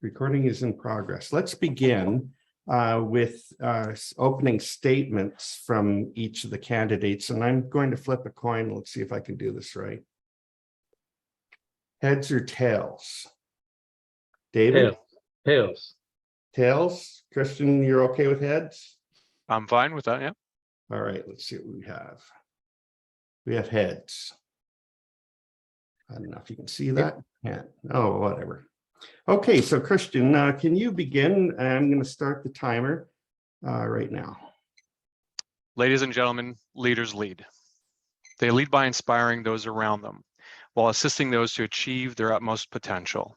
Recording is in progress. Let's begin with opening statements from each of the candidates. And I'm going to flip a coin. Let's see if I can do this right. Heads or tails? David? Tails. Tails. Kristian, you're okay with heads? I'm fine with that, yeah. All right, let's see what we have. We have heads. I don't know if you can see that. Yeah. Oh, whatever. Okay, so Kristian, can you begin? I'm going to start the timer right now. Ladies and gentlemen, leaders lead. They lead by inspiring those around them while assisting those to achieve their utmost potential.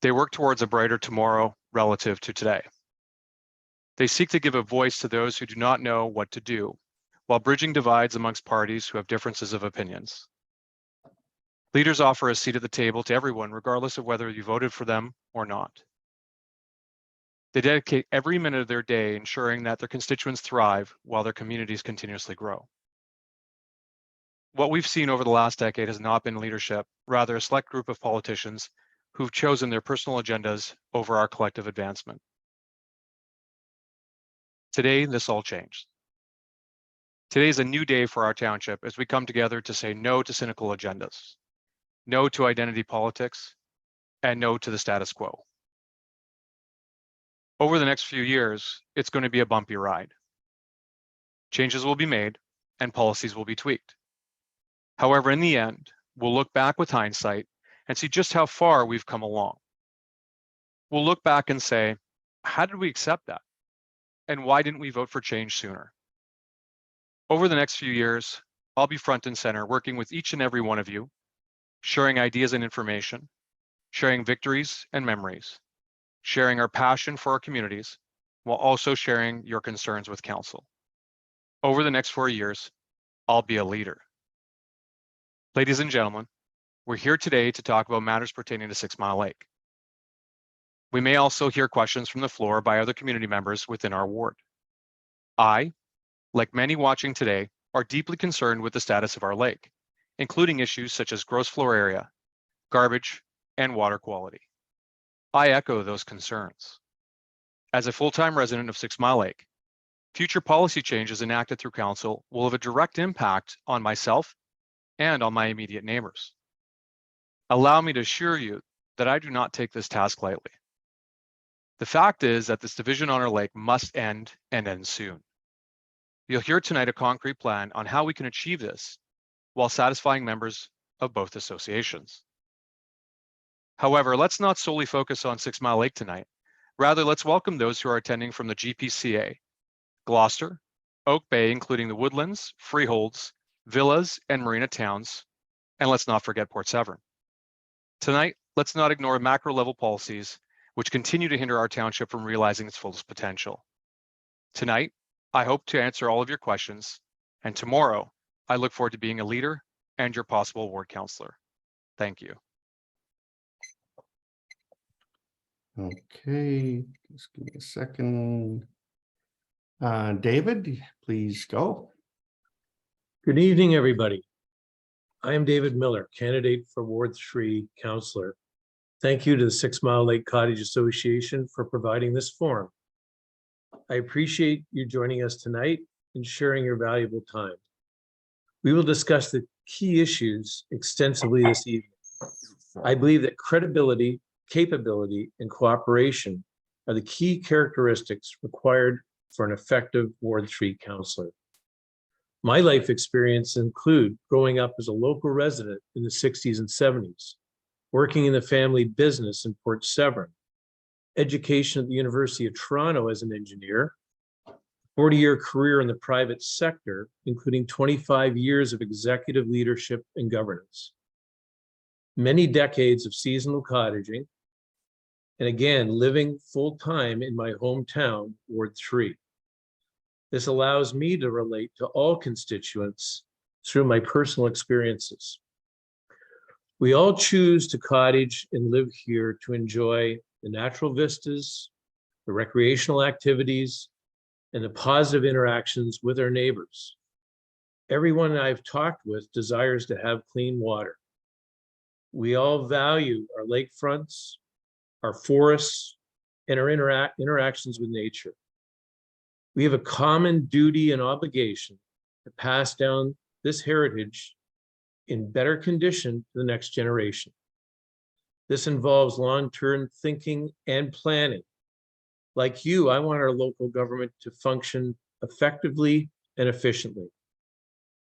They work towards a brighter tomorrow relative to today. They seek to give a voice to those who do not know what to do, while bridging divides amongst parties who have differences of opinions. Leaders offer a seat at the table to everyone, regardless of whether you voted for them or not. They dedicate every minute of their day ensuring that their constituents thrive while their communities continuously grow. What we've seen over the last decade has not been leadership, rather a select group of politicians who've chosen their personal agendas over our collective advancement. Today, this all changed. Today is a new day for our township as we come together to say no to cynical agendas, no to identity politics, and no to the status quo. Over the next few years, it's going to be a bumpy ride. Changes will be made and policies will be tweaked. However, in the end, we'll look back with hindsight and see just how far we've come along. We'll look back and say, how did we accept that? And why didn't we vote for change sooner? Over the next few years, I'll be front and center working with each and every one of you, sharing ideas and information, sharing victories and memories, sharing our passion for our communities, while also sharing your concerns with council. Over the next 4 years, I'll be a leader. Ladies and gentlemen, we're here today to talk about matters pertaining to 6 Mile Lake. We may also hear questions from the floor by other community members within our ward. I, like many watching today, are deeply concerned with the status of our lake, including issues such as gross floor area, garbage, and water quality. I echo those concerns. As a full-time resident of 6 Mile Lake, future policy changes enacted through council will have a direct impact on myself and on my immediate neighbors. Allow me to assure you that I do not take this task lightly. The fact is that this division on our lake must end and end soon. You'll hear tonight a concrete plan on how we can achieve this while satisfying members of both associations. However, let's not solely focus on 6 Mile Lake tonight. Rather, let's welcome those who are attending from the GPCA, Gloucester, Oak Bay, including the Woodlands, Freeholds, Villas, and Marina Towns, and let's not forget Port Severn. Tonight, let's not ignore macro level policies which continue to hinder our township from realizing its fullest potential. Tonight, I hope to answer all of your questions, and tomorrow, I look forward to being a leader and your possible ward councillor. Thank you. Okay, just give me a second. David, please go. Good evening, everybody. I am David Miller, candidate for Ward 3 councillor. Thank you to the 6 Mile Lake Cottage Association for providing this forum. I appreciate you joining us tonight and sharing your valuable time. We will discuss the key issues extensively this evening. I believe that credibility, capability, and cooperation are the key characteristics required for an effective Ward 3 councillor. My life experience include growing up as a local resident in the 60s and 70s, working in the family business in Port Severn, education at the University of Toronto as an engineer, 40-year career in the private sector, including 25 years of executive leadership and governance, many decades of seasonal cottaging, and again, living full-time in my hometown, Ward 3. This allows me to relate to all constituents through my personal experiences. We all choose to cottage and live here to enjoy the natural vistas, the recreational activities, and the positive interactions with our neighbors. Everyone I've talked with desires to have clean water. We all value our lakefronts, our forests, and our interactions with nature. We have a common duty and obligation to pass down this heritage in better condition to the next generation. This involves long-term thinking and planning. Like you, I want our local government to function effectively and efficiently.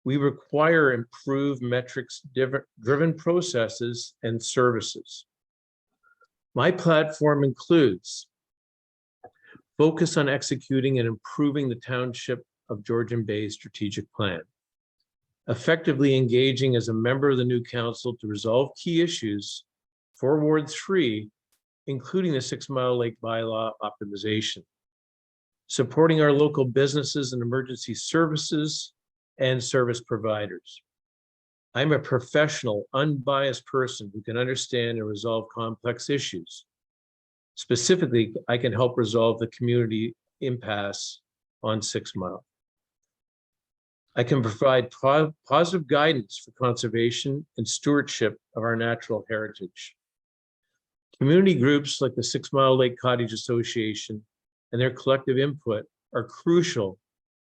We require improved metrics-driven processes and services. My platform includes focus on executing and improving the Township of Georgian Bay strategic plan, effectively engaging as a member of the new council to resolve key issues for Ward 3, including the 6 Mile Lake bylaw optimization, supporting our local businesses and emergency services and service providers. I'm a professional, unbiased person who can understand and resolve complex issues. Specifically, I can help resolve the community impasse on 6 Mile. I can provide positive guidance for conservation and stewardship of our natural heritage. Community groups like the 6 Mile Lake Cottage Association and their collective input are crucial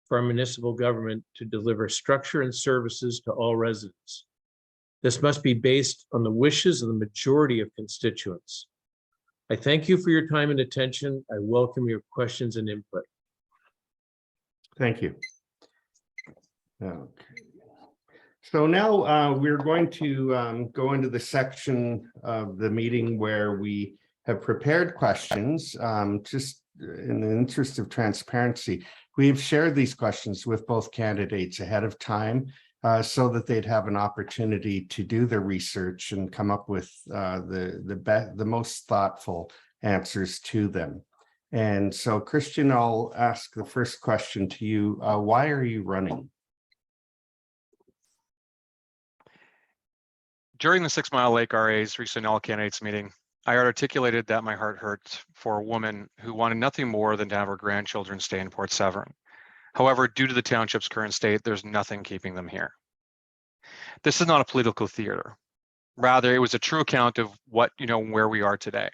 for our municipal government to deliver structure and services to all residents. This must be based on the wishes of the majority of constituents. I thank you for your time and attention. I welcome your questions and input. Thank you. Okay. So now we're going to go into the section of the meeting where we have prepared questions. Just in the interest of transparency, we've shared these questions with both candidates ahead of time so that they'd have an opportunity to do their research and come up with the most thoughtful answers to them. And so, Kristian, I'll ask the first question to you. Why are you running? During the 6 Mile Lake RA's recent all candidates meeting, I articulated that my heart hurt for a woman who wanted nothing more than to have her grandchildren stay in Port Severn. However, due to the township's current state, there's nothing keeping them here. This is not a political theater. Rather, it was a true account of where we are today.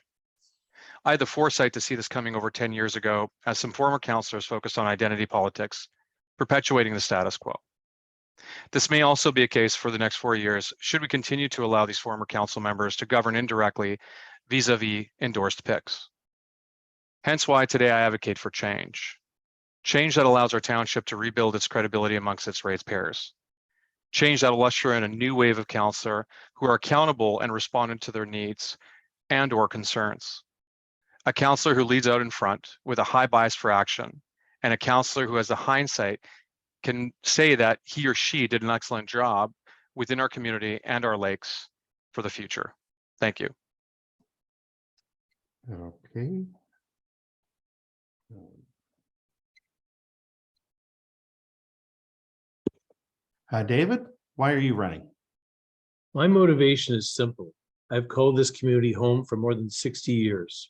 I had the foresight to see this coming over 10 years ago as some former councillors focused on identity politics, perpetuating the status quo. This may also be a case for the next 4 years, should we continue to allow these former council members to govern indirectly vis-a-vis endorsed picks. Hence why today I advocate for change. Change that allows our township to rebuild its credibility amongst its ratepayers. Change that will usher in a new wave of councillors who are accountable and respondent to their needs and/or concerns. A councillor who leads out in front with a high bias for action, and a councillor who has the hindsight can say that he or she did an excellent job within our community and our lakes for the future. Thank you. Okay. David, why are you running? My motivation is simple. I've called this community home for more than 60 years.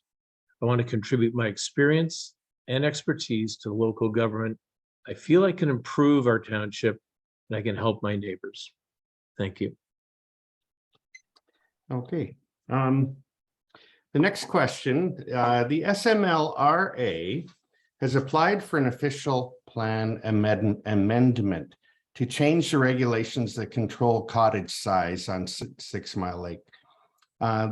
I want to contribute my experience and expertise to local government. I feel I can improve our township and I can help my neighbors. Thank you. Okay. The next question, the SMLRA has applied for an official plan amendment to change the regulations that control cottage size on 6 Mile Lake.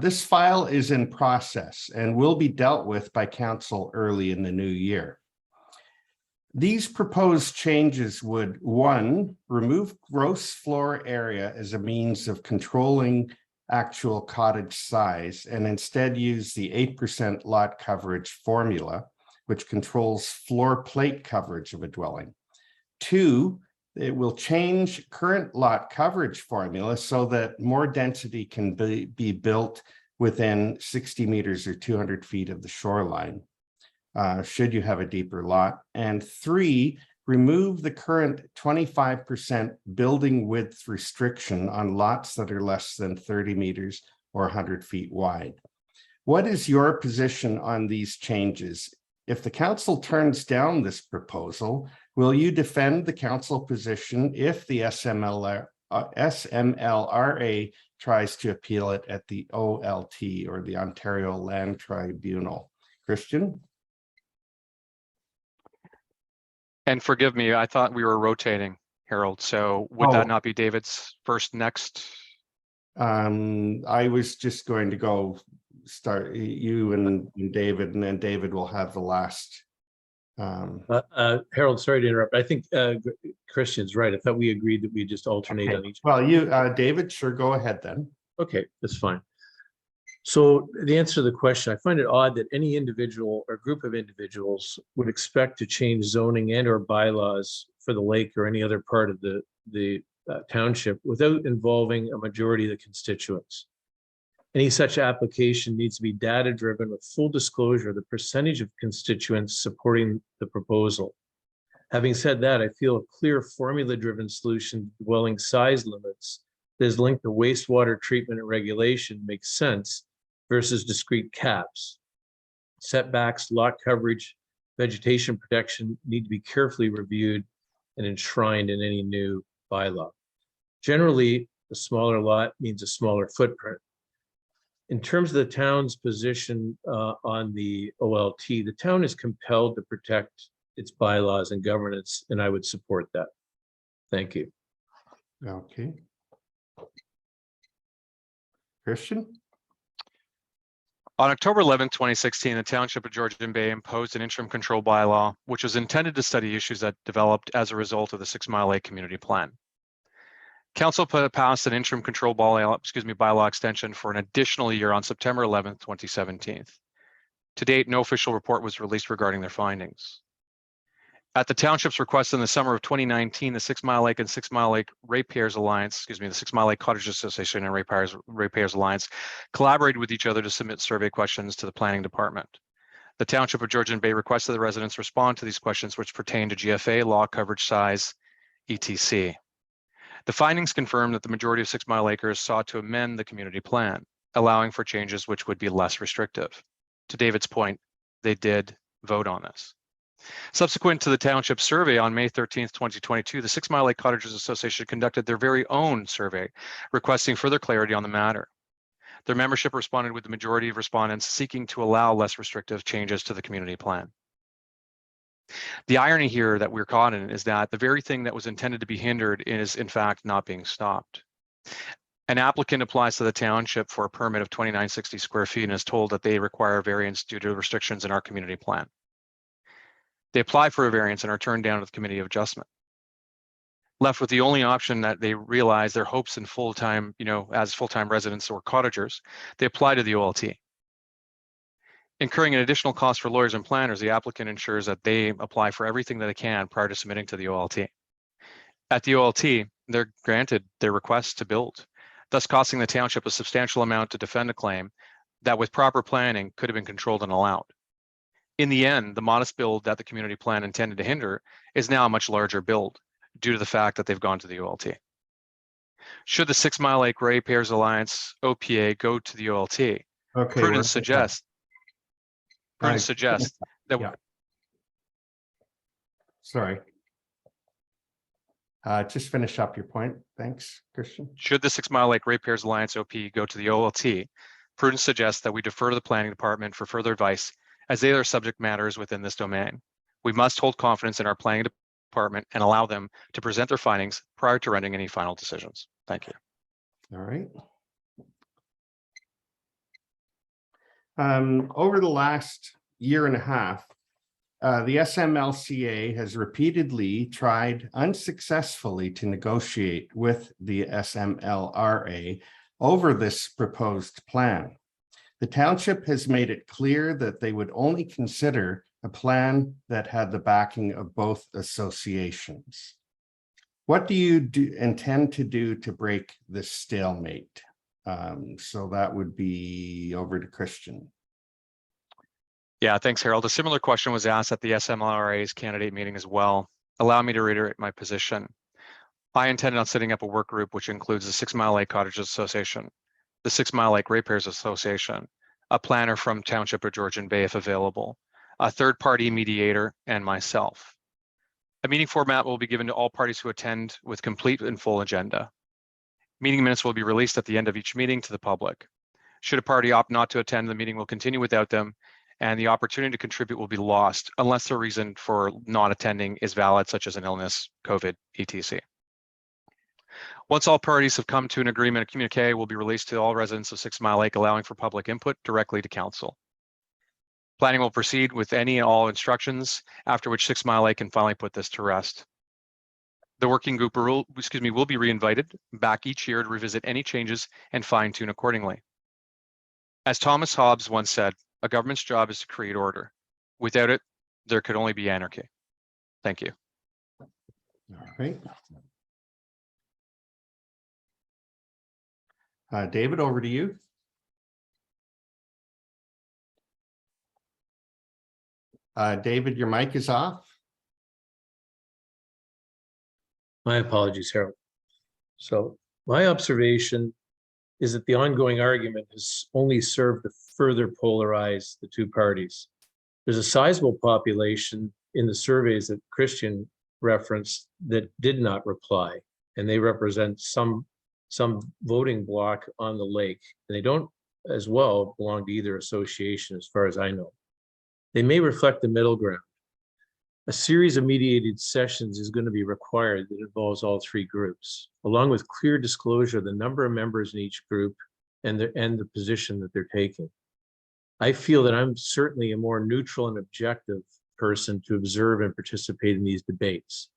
This file is in process and will be dealt with by council early in the new year. These proposed changes would, 1, remove gross floor area as a means of controlling actual cottage size and instead use the 8% lot coverage formula, which controls floor plate coverage of a dwelling. 2, it will change current lot coverage formula so that more density can be built within 60 meters or 200 feet of the shoreline, should you have a deeper lot. And 3, remove the current 25% building width restriction on lots that are less than 30 meters or 100 feet wide. What is your position on these changes? If the council turns down this proposal, will you defend the council position if the SMLRA tries to appeal it at the OLT, or the Ontario Land Tribunal. Kristian? And forgive me, I thought we were rotating, Harold. So would that Oh. not be David's first next? I was just going to go start you and David, and then David will have the last. Harold, sorry to interrupt. I think Kristian's right. I thought we agreed that we just alternate Okay. on each. Well, David, sure, go ahead then. Okay, that's fine. So the answer to the question, I find it odd that any individual or group of individuals would expect to change zoning and or bylaws for the lake or any other part of the township without involving a majority of the constituents. Any such application needs to be data driven with full disclosure of the percentage of constituents supporting the proposal. Having said that, I feel a clear formula driven solution to dwelling size limits that is linked to wastewater treatment and regulation makes sense versus discrete caps. Setbacks, lot coverage, vegetation protection need to be carefully reviewed and enshrined in any new bylaw. Generally, a smaller lot means a smaller footprint. In terms of the town's position on the OLT, the town is compelled to protect its bylaws and governance, and I would support that. Thank you. Okay. Kristian? On October 11, 2016, the Township of Georgian Bay imposed an interim control bylaw, which was intended to study issues that developed as a result of the 6 Mile Lake Community Plan. Council passed an interim control bylaw extension for an additional year on September 11, 2017. To date, no official report was released regarding their findings. At the township's request in the summer of 2019, the 6 Mile Lake and 6 Mile Lake Ratepayers Alliance, the 6 Mile Lake Cottage Association and Ratepayers Alliance collaborated with each other to submit survey questions to the planning department. The Township of Georgian Bay requested the residents respond to these questions, which pertain to GFA, law coverage size, etc. The findings confirmed that the majority of 6 Mile Lakers sought to amend the community plan, allowing for changes which would be less restrictive. To David's point, they did vote on this. Subsequent to the township survey on May 13, 2022, the 6 Mile Lake Cottages Association conducted their very own survey, requesting further clarity on the matter. Their membership responded with the majority of respondents seeking to allow less restrictive changes to the community plan. The irony here that we're caught in is that the very thing that was intended to be hindered is in fact not being stopped. An applicant applies to the township for a permit of 2960 square feet and is told that they require variance due to restrictions in our community plan. They apply for a variance and are turned down at the Committee of Adjustment. Left with the only option that they realize their hopes in full-time, as full-time residents or cottagers, they apply to the OLT. Incurring an additional cost for lawyers and planners, the applicant ensures that they apply for everything that they can prior to submitting to the OLT. At the OLT, they're granted their request to build, thus costing the township a substantial amount to defend a claim that with proper planning could have been controlled and allowed. In the end, the modest build that the community plan intended to hinder is now a much larger build due to the fact that they've gone to the OLT. Should the 6 Mile Lake Ratepayers Alliance OPA go to the OLT, Okay. prudence suggests that Yeah. Sorry. Just finish up your point. Thanks, Kristian. should the 6 Mile Lake Ratepayers Alliance OP go to the OLT, prudence suggests that we defer to the planning department for further advice as they are subject matters within this domain. We must hold confidence in our planning department and allow them to present their findings prior to rendering any final decisions. Thank you. All right. Over the last year and a half, the SMLCA has repeatedly tried unsuccessfully to negotiate with the SMLRA over this proposed plan. The township has made it clear that they would only consider a plan that had the backing of both associations. What do you intend to do to break this stalemate? So that would be over to Kristian. Yeah, thanks, Harold. A similar question was asked at the SMLRA's candidate meeting as well. Allow me to reiterate my position. I intended on setting up a work group which includes the 6 Mile Lake Cottages Association, the 6 Mile Lake Ratepayers Association, a planner from Township of Georgian Bay if available, a third-party mediator, and myself. A meeting format will be given to all parties who attend with complete and full agenda. Meeting minutes will be released at the end of each meeting to the public. Should a party opt not to attend, the meeting will continue without them, and the opportunity to contribute will be lost unless the reason for not attending is valid, such as an illness, COVID, etc. Once all parties have come to an agreement, a communique will be released to all residents of 6 Mile Lake, allowing for public input directly to council. Planning will proceed with any and all instructions, after which 6 Mile Lake can finally put this to rest. The working group will be reinvited back each year to revisit any changes and fine tune accordingly. As Thomas Hobbes once said, a government's job is to create order. Without it, there could only be anarchy. Thank you. All right. David, over to you. David, your mic is off. My apologies, Harold. So my observation is that the ongoing argument has only served to further polarize the two parties. There's a sizable population in the surveys that Kristian referenced that did not reply, and they represent some voting bloc on the lake, and they don't as well belong to either association as far as I know. They may reflect the middle ground. A series of mediated sessions is going to be required that involves all three groups, along with clear disclosure of the number of members in each group and the position that they're taking. I feel that I'm certainly a more neutral and objective person to observe and participate in these debates.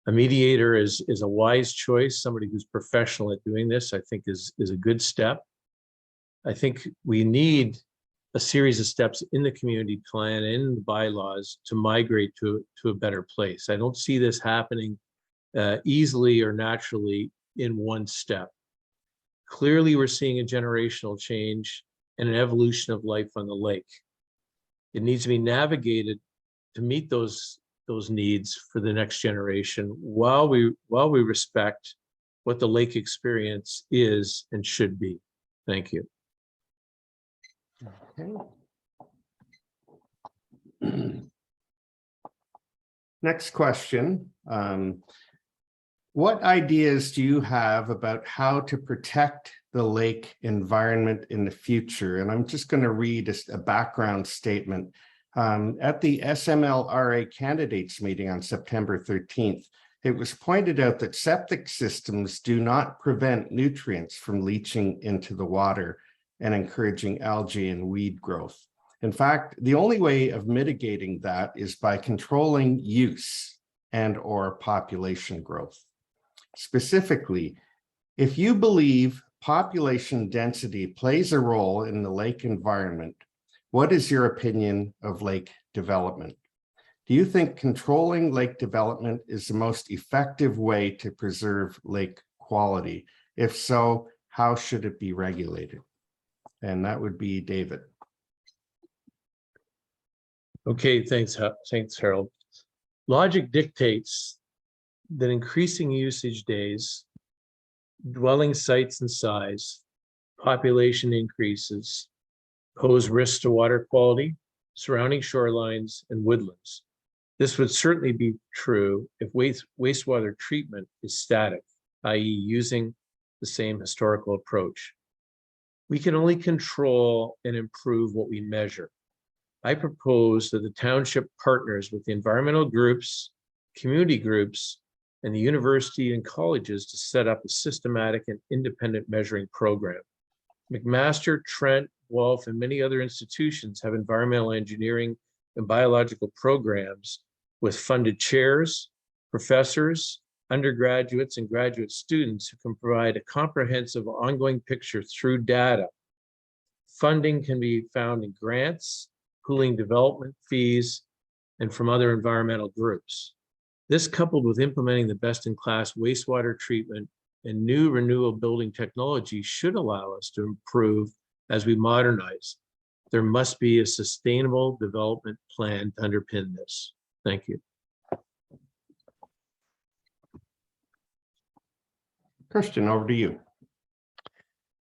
A mediator is a wise choice. Somebody who's professional at doing this, I think, is a good step. I think we need a series of steps in the community plan and in the bylaws to migrate to a better place. I don't see this happening easily or naturally in one step. Clearly, we're seeing a generational change and an evolution of life on the lake. It needs to be navigated to meet those needs for the next generation while we respect what the lake experience is and should be. Thank you. Okay. Next question. What ideas do you have about how to protect the lake environment in the future? And I'm just going to read a background statement. At the SMLRA candidates meeting on September 13th, it was pointed out that septic systems do not prevent nutrients from leaching into the water and encouraging algae and weed growth. In fact, the only way of mitigating that is by controlling use and/or population growth. Specifically, if you believe population density plays a role in the lake environment, what is your opinion of lake development? Do you think controlling lake development is the most effective way to preserve lake quality? If so, how should it be regulated? And that would be David. Okay, thanks, Harold. Logic dictates that increasing usage days, dwelling sites and size, population increases, pose risks to water quality, surrounding shorelines, and woodlands. This would certainly be true if wastewater treatment is static, i.e. using the same historical approach. We can only control and improve what we measure. I propose that the township partners with the environmental groups, community groups, and the university and colleges to set up a systematic and independent measuring program. McMaster, Trent, Wolf, and many other institutions have environmental engineering and biological programs with funded chairs, professors, undergraduates, and graduate students who can provide a comprehensive ongoing picture through data. Funding can be found in grants, pooling development fees, and from other environmental groups. This, coupled with implementing the best-in-class wastewater treatment and new renewable building technology, should allow us to improve as we modernize. There must be a sustainable development plan to underpin this. Thank you. Kristian, over to you.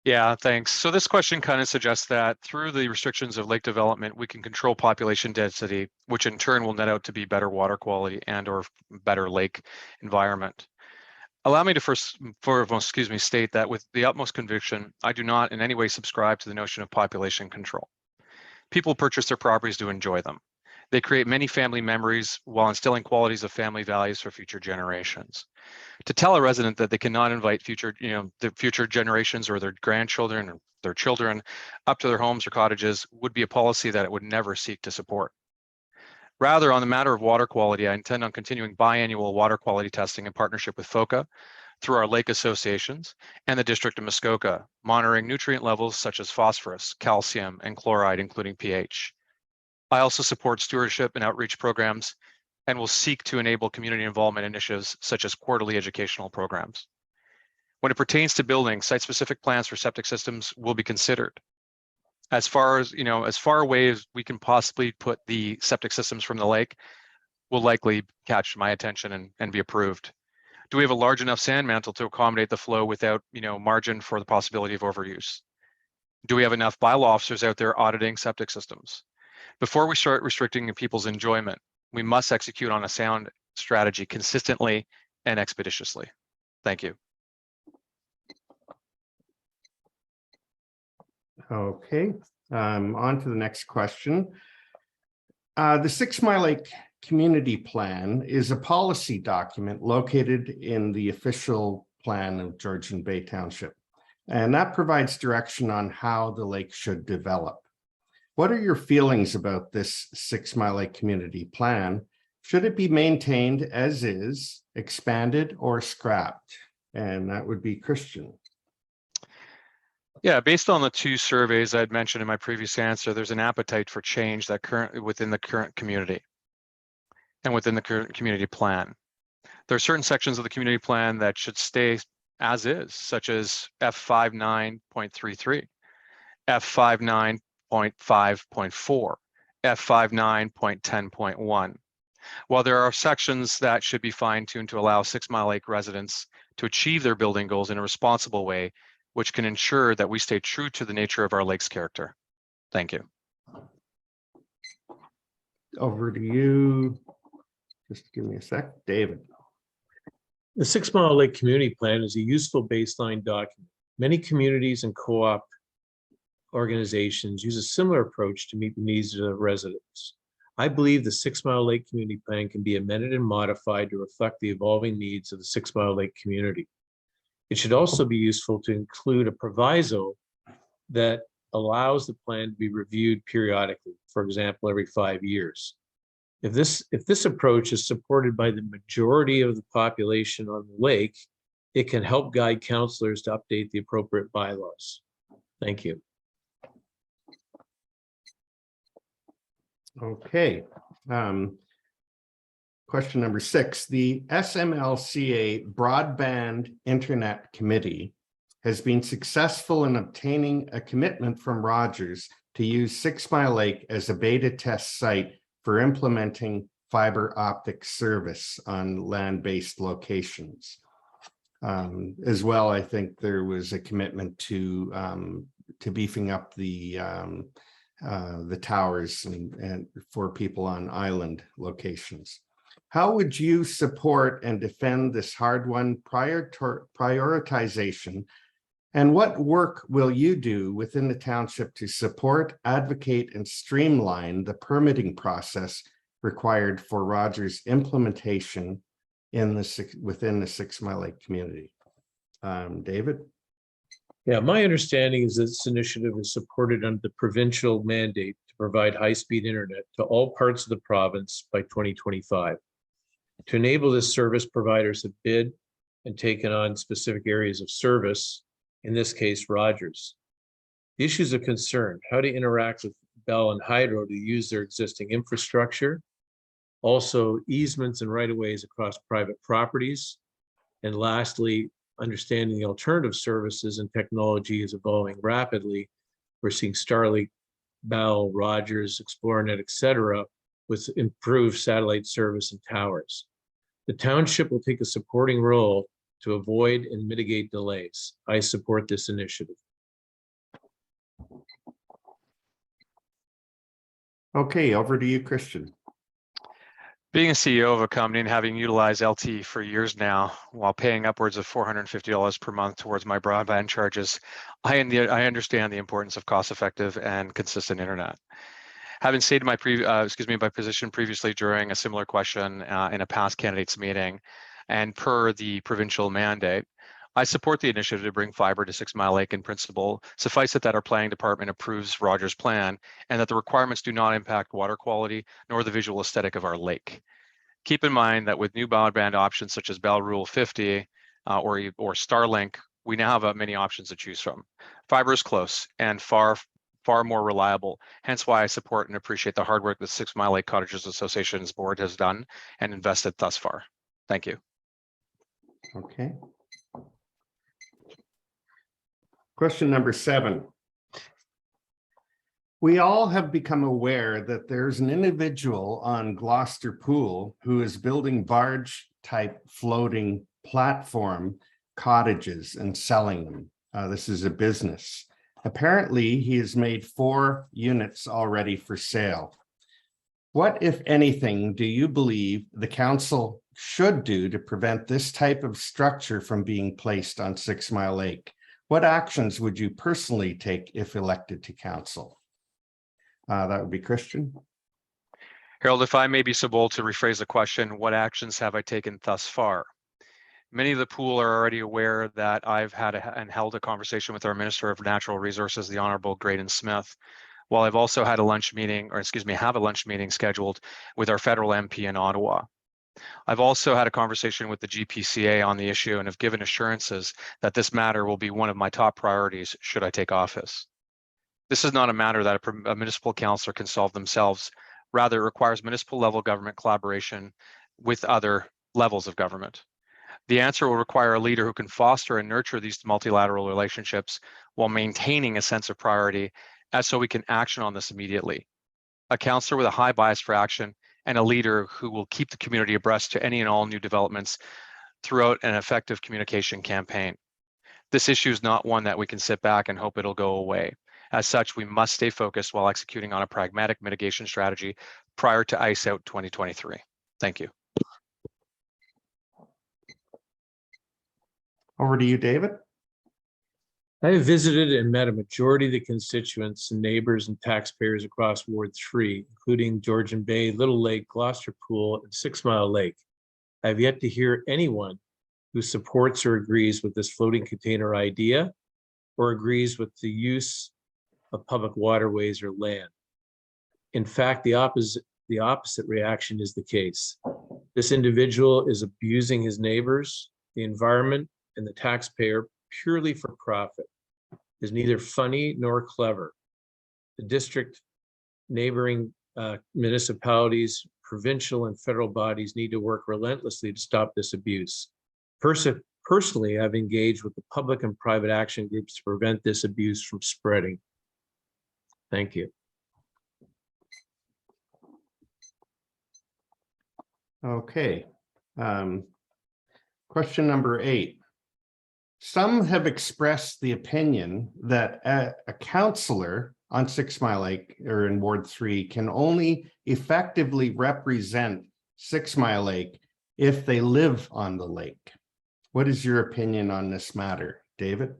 Yeah, thanks. So this question kind of suggests that through the restrictions of lake development, we can control population density, which in turn will net out to be better water quality and or better lake environment. Allow me to foremost, state that with the utmost conviction, I do not in any way subscribe to the notion of population control. People purchase their properties to enjoy them. They create many family memories while instilling qualities of family values for future generations. To tell a resident that they cannot invite the future generations or their grandchildren or their children up to their homes or cottages would be a policy that it would never seek to support. Rather, on the matter of water quality, I intend on continuing biannual water quality testing in partnership with FOCA through our lake associations and the District of Muskoka, monitoring nutrient levels such as phosphorus, calcium, and chloride, including pH. I also support stewardship and outreach programs and will seek to enable community involvement initiatives such as quarterly educational programs. When it pertains to building, site-specific plans for septic systems will be considered. As far away as we can possibly put the septic systems from the lake will likely catch my attention and be approved. Do we have a large enough sand mantle to accommodate the flow without, margin for the possibility of overuse? Do we have enough bylaw officers out there auditing septic systems? Before we start restricting people's enjoyment, we must execute on a sound strategy consistently and expeditiously. Thank you. Okay, on to the next question. The 6 Mile Lake Community Plan is a policy document located in the official plan of Georgian Bay Township, and that provides direction on how the lake should develop. What are your feelings about this 6 Mile Lake Community Plan? Should it be maintained as is, expanded, or scrapped? And that would be Kristian. Yeah, based on the 2 surveys I'd mentioned in my previous answer, there's an appetite for change that currently within the current community and within the current community plan. There are certain sections of the community plan that should stay as is, such as F59.33, F59.5.4, F59.10.1. While there are sections that should be fine-tuned to allow 6 Mile Lake residents to achieve their building goals in a responsible way, which can ensure that we stay true to the nature of our lake's character. Thank you. Over to you. Just give me a sec, David. The 6 Mile Lake Community Plan is a useful baseline document. Many communities and co-op organizations use a similar approach to meet the needs of residents. I believe the 6 Mile Lake Community Plan can be amended and modified to reflect the evolving needs of the 6 Mile Lake community. It should also be useful to include a proviso that allows the plan to be reviewed periodically, for example, every 5 years. If this approach is supported by the majority of the population on the lake, it can help guide councilors to update the appropriate bylaws. Thank you. Okay. Question number 6, the SMLCA Broadband Internet Committee has been successful in obtaining a commitment from Rogers to use 6 Mile Lake as a beta test site for implementing fiber optic service on land-based locations. As well, I think there was a commitment to beefing up the towers and for people on island locations. How would you support and defend this hard-won prioritization? And what work will you do within the township to support, advocate, and streamline the process required for Rogers' implementation within the 6 Mile Lake community? David? Yeah, my understanding is that this initiative is supported under the provincial mandate to provide high-speed internet to all parts of the province by 2025. To enable this service, providers have bid and taken on specific areas of service, in this case, Rogers. The issues of concern, how to interact with Bell and Hydro to use their existing infrastructure, also easements and right-of-ways across private properties, and lastly, understanding the alternative services and technology is evolving rapidly. We're seeing Starlink, Bell, Rogers, ExplorerNet, etc., with improved satellite service and towers. The township will take a supporting role to avoid and mitigate delays. I support this initiative. Okay, over to you, Kristian. Being a CEO of a company and having utilized LTE for years now, while paying upwards of $450 per month towards my broadband charges, I understand the importance of cost-effective and consistent internet. Having stated my position previously during a similar question in a past candidates meeting, and per the provincial mandate, I support the initiative to bring fiber to 6 Mile Lake in principle. Suffice it that our planning department approves Rogers' plan and that the requirements do not impact water quality nor the visual aesthetic of our lake. Keep in mind that with new broadband options such as Bell Rule 50 or Starlink, we now have many options to choose from. Fiber is close and far more reliable, hence why I support and appreciate the hard work the 6 Mile Lake Cottages Association's board has done and invested thus far. Thank you. Okay. Question number 7. We all have become aware that there's an individual on Gloucester Pool who is building barge-type floating platform cottages and selling them. This is a business. Apparently, he has made 4 units already for sale. What, if anything, do you believe the council should do to prevent this type of structure from being placed on 6 Mile Lake? What actions would you personally take if elected to council? That would be Kristian. Harold, if I may be so bold to rephrase the question, what actions have I taken thus far? Many of the pool are already aware that I've had and held a conversation with our Minister of Natural Resources, the Honorable Graydon Smith, while I've also had a lunch meeting, have a lunch meeting scheduled with our federal MP in Ottawa. I've also had a conversation with the GPCA on the issue and have given assurances that this matter will be one of my top priorities should I take office. This is not a matter that a municipal councillor can solve themselves. Rather, it requires municipal level government collaboration with other levels of government. The answer will require a leader who can foster and nurture these multilateral relationships while maintaining a sense of priority, so we can action on this immediately. A councillor with a high bias for action and a leader who will keep the community abreast to any and all new developments throughout an effective communication campaign. This issue is not one that we can sit back and hope it'll go away. As such, we must stay focused while executing on a pragmatic mitigation strategy prior to ICE Out 2023. Thank you. Over to you, David. I have visited and met a majority of the constituents and neighbors and taxpayers across Ward 3, including Georgian Bay, Little Lake, Gloucester Pool, and 6 Mile Lake. I have yet to hear anyone who supports or agrees with this floating container idea or agrees with the use of public waterways or land. In fact, the opposite reaction is the case. This individual is abusing his neighbors, the environment, and the taxpayer purely for profit. Is neither funny nor clever. The district, neighboring municipalities, provincial and federal bodies need to work relentlessly to stop this abuse. Personally, I've engaged with the public and private action groups to prevent this abuse from spreading. Thank you. Okay. Question number 8. Some have expressed the opinion that a councillor on 6 Mile Lake or in Ward 3 can only effectively represent 6 Mile Lake if they live on the lake. What is your opinion on this matter, David?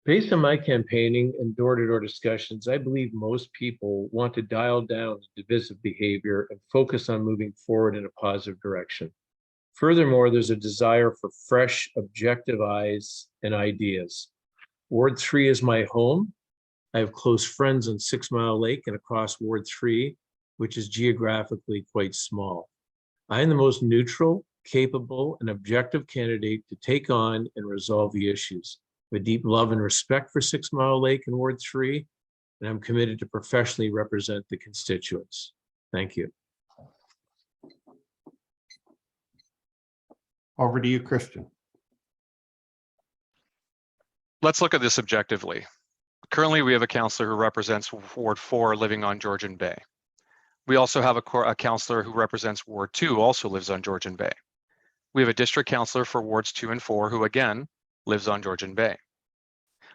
Based on my campaigning and door-to-door discussions, I believe most people want to dial down divisive behavior and focus on moving forward in a positive direction. Furthermore, there's a desire for fresh, objective eyes and ideas. Ward 3 is my home. I have close friends on 6 Mile Lake and across Ward 3, which is geographically quite small. I am the most neutral, capable, and objective candidate to take on and resolve the issues. With deep love and respect for 6 Mile Lake and Ward 3, and I'm committed to professionally represent the constituents. Thank you. Over to you, Kristian. Let's look at this objectively. Currently, we have a councillor who represents Ward 4 living on Georgian Bay. We also have a councillor who represents Ward 2, also lives on Georgian Bay. We have a district councillor for Wards 2 and 4, who again lives on Georgian Bay.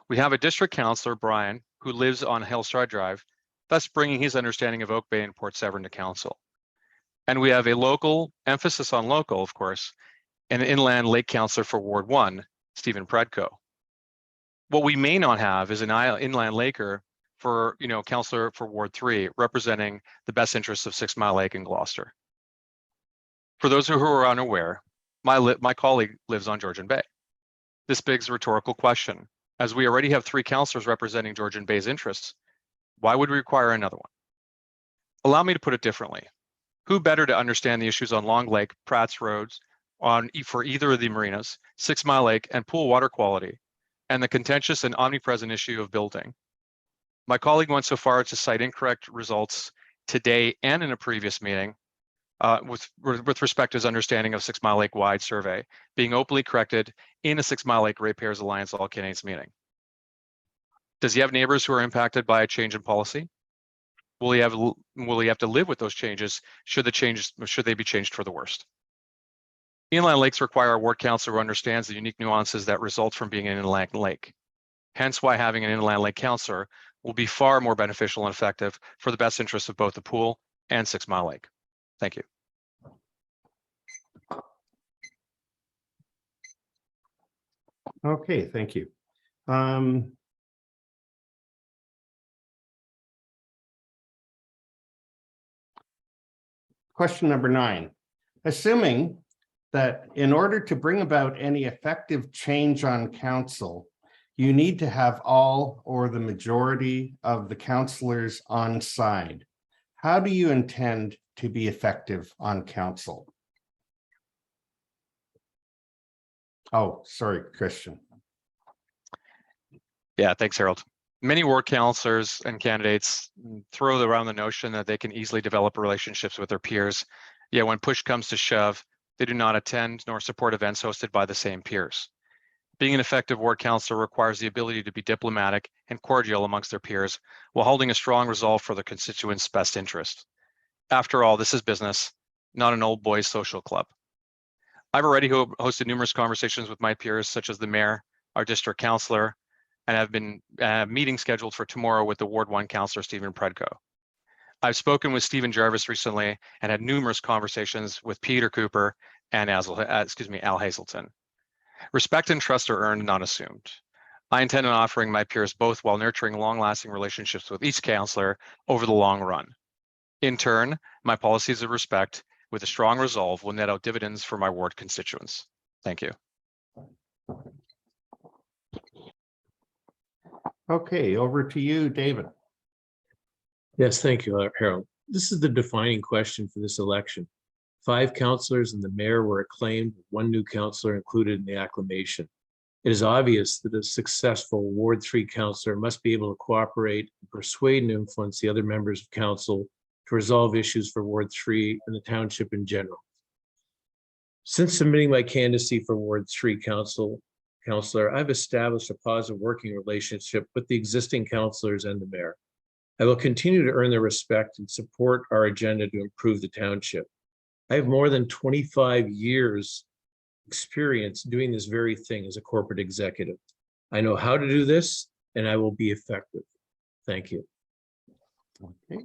We have a district councillor, Brian, who lives on Hillstride Drive, thus bringing his understanding of Oak Bay and Port Severn to council. And we have a local emphasis on local, of course, and an inland lake councillor for Ward 1, Stephen Predko. What we may not have is an inland laker for, councillor for Ward 3, representing the best interests of 6 Mile Lake and Gloucester. For those who are unaware, my colleague lives on Georgian Bay. This begs a rhetorical question. As we already have 3 councillors representing Georgian Bay's interests, why would we require another one? Allow me to put it differently. Who better to understand the issues on Long Lake, Pratt's Roads, for either of the marinas, 6 Mile Lake, and pool water quality, and the contentious and omnipresent issue of building? My colleague went so far as to cite incorrect results today and in a previous meeting with respect to his understanding of 6 Mile Lake wide survey being openly corrected in a 6 Mile Lake Ratepayers Alliance All Canadians meeting. Does he have neighbors who are impacted by a change in policy? Will he have to live with those changes should they be changed for the worst? Inland lakes require a ward councillor who understands the unique nuances that result from being an inland lake. Hence why having an inland lake councillor will be far more beneficial and effective for the best interests of both the pool and 6 Mile Lake. Thank you. Okay, thank you. Question number 9. Assuming that in order to bring about any effective change on council, you need to have all or the majority of the councillors on side, how do you intend to be effective on council? Oh, sorry, Kristian. Yeah, thanks, Harold. Many ward councillors and candidates throw around the notion that they can easily develop relationships with their peers. Yet when push comes to shove, they do not attend nor support events hosted by the same peers. Being an effective ward councillor requires the ability to be diplomatic and cordial amongst their peers while holding a strong resolve for their constituents' best interest. After all, this is business, not an old boys social club. I've already hosted numerous conversations with my peers, such as the mayor, our district councillor, and have been meetings scheduled for tomorrow with the Ward 1 councillor, Stephen Predko. I've spoken with Stephen Jarvis recently and had numerous conversations with Peter Cooper and Al Hazelton. Respect and trust are earned, not assumed. I intend on offering my peers both while nurturing long-lasting relationships with each councillor over the long run. In turn, my policies of respect with a strong resolve will net out dividends for my ward constituents. Thank you. Okay, over to you, David. Yes, thank you, Harold. This is the defining question for this election. 5 councillors and the mayor were acclaimed, 1 new councillor included in the acclamation. It is obvious that a successful Ward 3 councillor must be able to cooperate, and persuade and influence the other members of council to resolve issues for Ward 3 and the township in general. Since submitting my candidacy for Ward 3 councillor, I've established a positive working relationship with the existing councillors and the mayor. I will continue to earn their respect and support our agenda to improve the township. I have more than 25 years experience doing this very thing as a corporate executive. I know how to do this, and I will be effective. Thank you. Okay.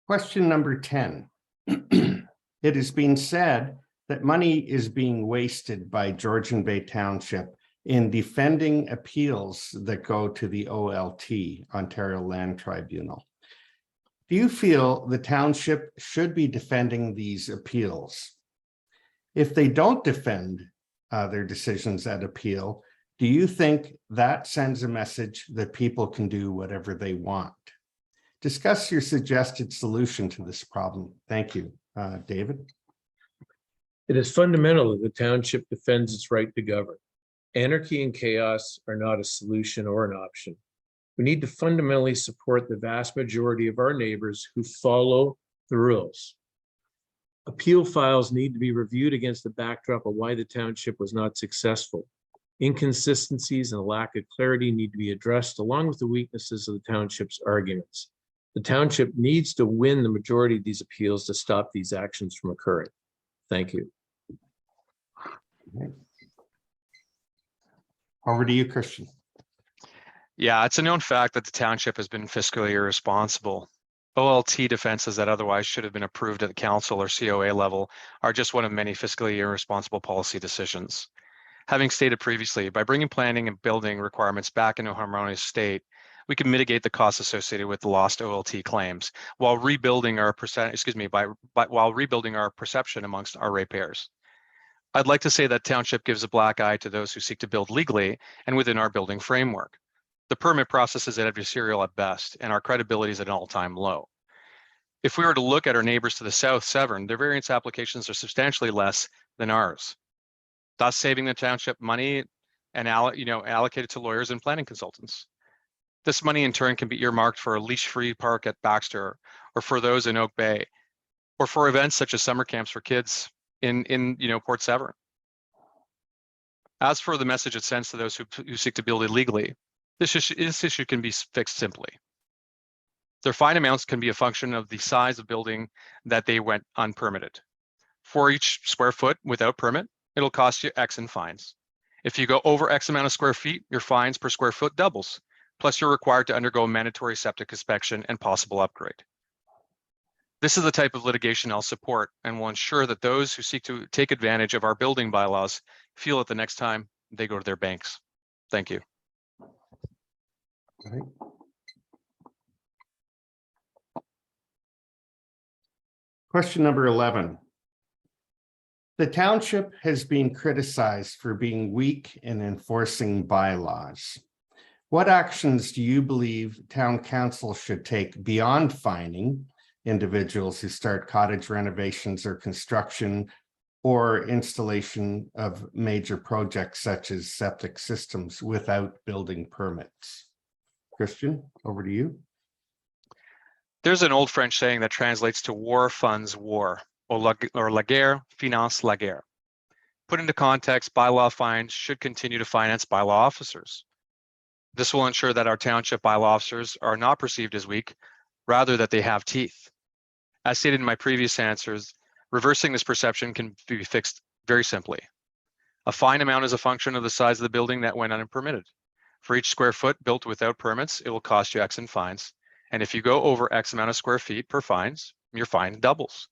Question number 10. It has been said that money is being wasted by Georgian Bay Township in defending appeals that go to the OLT, Ontario Land Tribunal. Do you feel the township should be defending these appeals? If they don't defend their decisions at appeal, do you think that sends a message that people can do whatever they want? Discuss your suggested solution to this problem. Thank you, David. It is fundamental that the township defends its right to govern. Anarchy and chaos are not a solution or an option. We need to fundamentally support the vast majority of our neighbors who follow the rules. Appeal files need to be reviewed against the backdrop of why the township was not successful. Inconsistencies and a lack of clarity need to be addressed, along with the weaknesses of the township's arguments. The township needs to win the majority of these appeals to stop these actions from occurring. Thank you. Over to you, Kristian. Yeah, it's a known fact that the township has been fiscally irresponsible. OLT defenses that otherwise should have been approved at the council or COA level are just one of many fiscally irresponsible policy decisions. Having stated previously, by bringing planning and building requirements back into a harmonious state, we can mitigate the costs associated with the lost OLT claims while rebuilding our while rebuilding our perception amongst our ratepayers. I'd like to say that township gives a black eye to those who seek to build legally and within our building framework. The permit process is adversarial at best, and our credibility is at an all-time low. If we were to look at our neighbors to the south, Severn, their variance applications are substantially less than ours, thus saving the township money and allocated to lawyers and planning consultants. This money in turn can be earmarked for a leash-free park at Baxter, or for those in Oak Bay, or for events such as summer camps for kids in Port Severn. As for the message it sends to those who seek to build illegally, this issue can be fixed simply. Their fine amounts can be a function of the size of building that they went unpermitted. For each square foot without permit, it'll cost you X in fines. If you go over X amount of square feet, your fines per square foot doubles. Plus, you're required to undergo a mandatory septic inspection and possible upgrade. This is the type of litigation I'll support and will ensure that those who seek to take advantage of our building bylaws feel it the next time they go to their banks. Thank you. All right. Question number 11. The township has been criticized for being weak in enforcing bylaws. What actions do you believe town council should take beyond fining individuals who start cottage renovations or construction or installation of major projects such as septic systems without building permits? Kristian, over to you. There's an old French saying that translates to war funds war, or la guerre finance la guerre. Put into context, bylaw fines should continue to finance bylaw officers. This will ensure that our township bylaw officers are not perceived as weak, rather that they have teeth. As stated in my previous answers, reversing this perception can be fixed very simply. A fine amount is a function of the size of the building that went unpermitted. For each square foot built without permits, it will cost you X in fines. And if you go over X amount of square feet per fines, your fine doubles.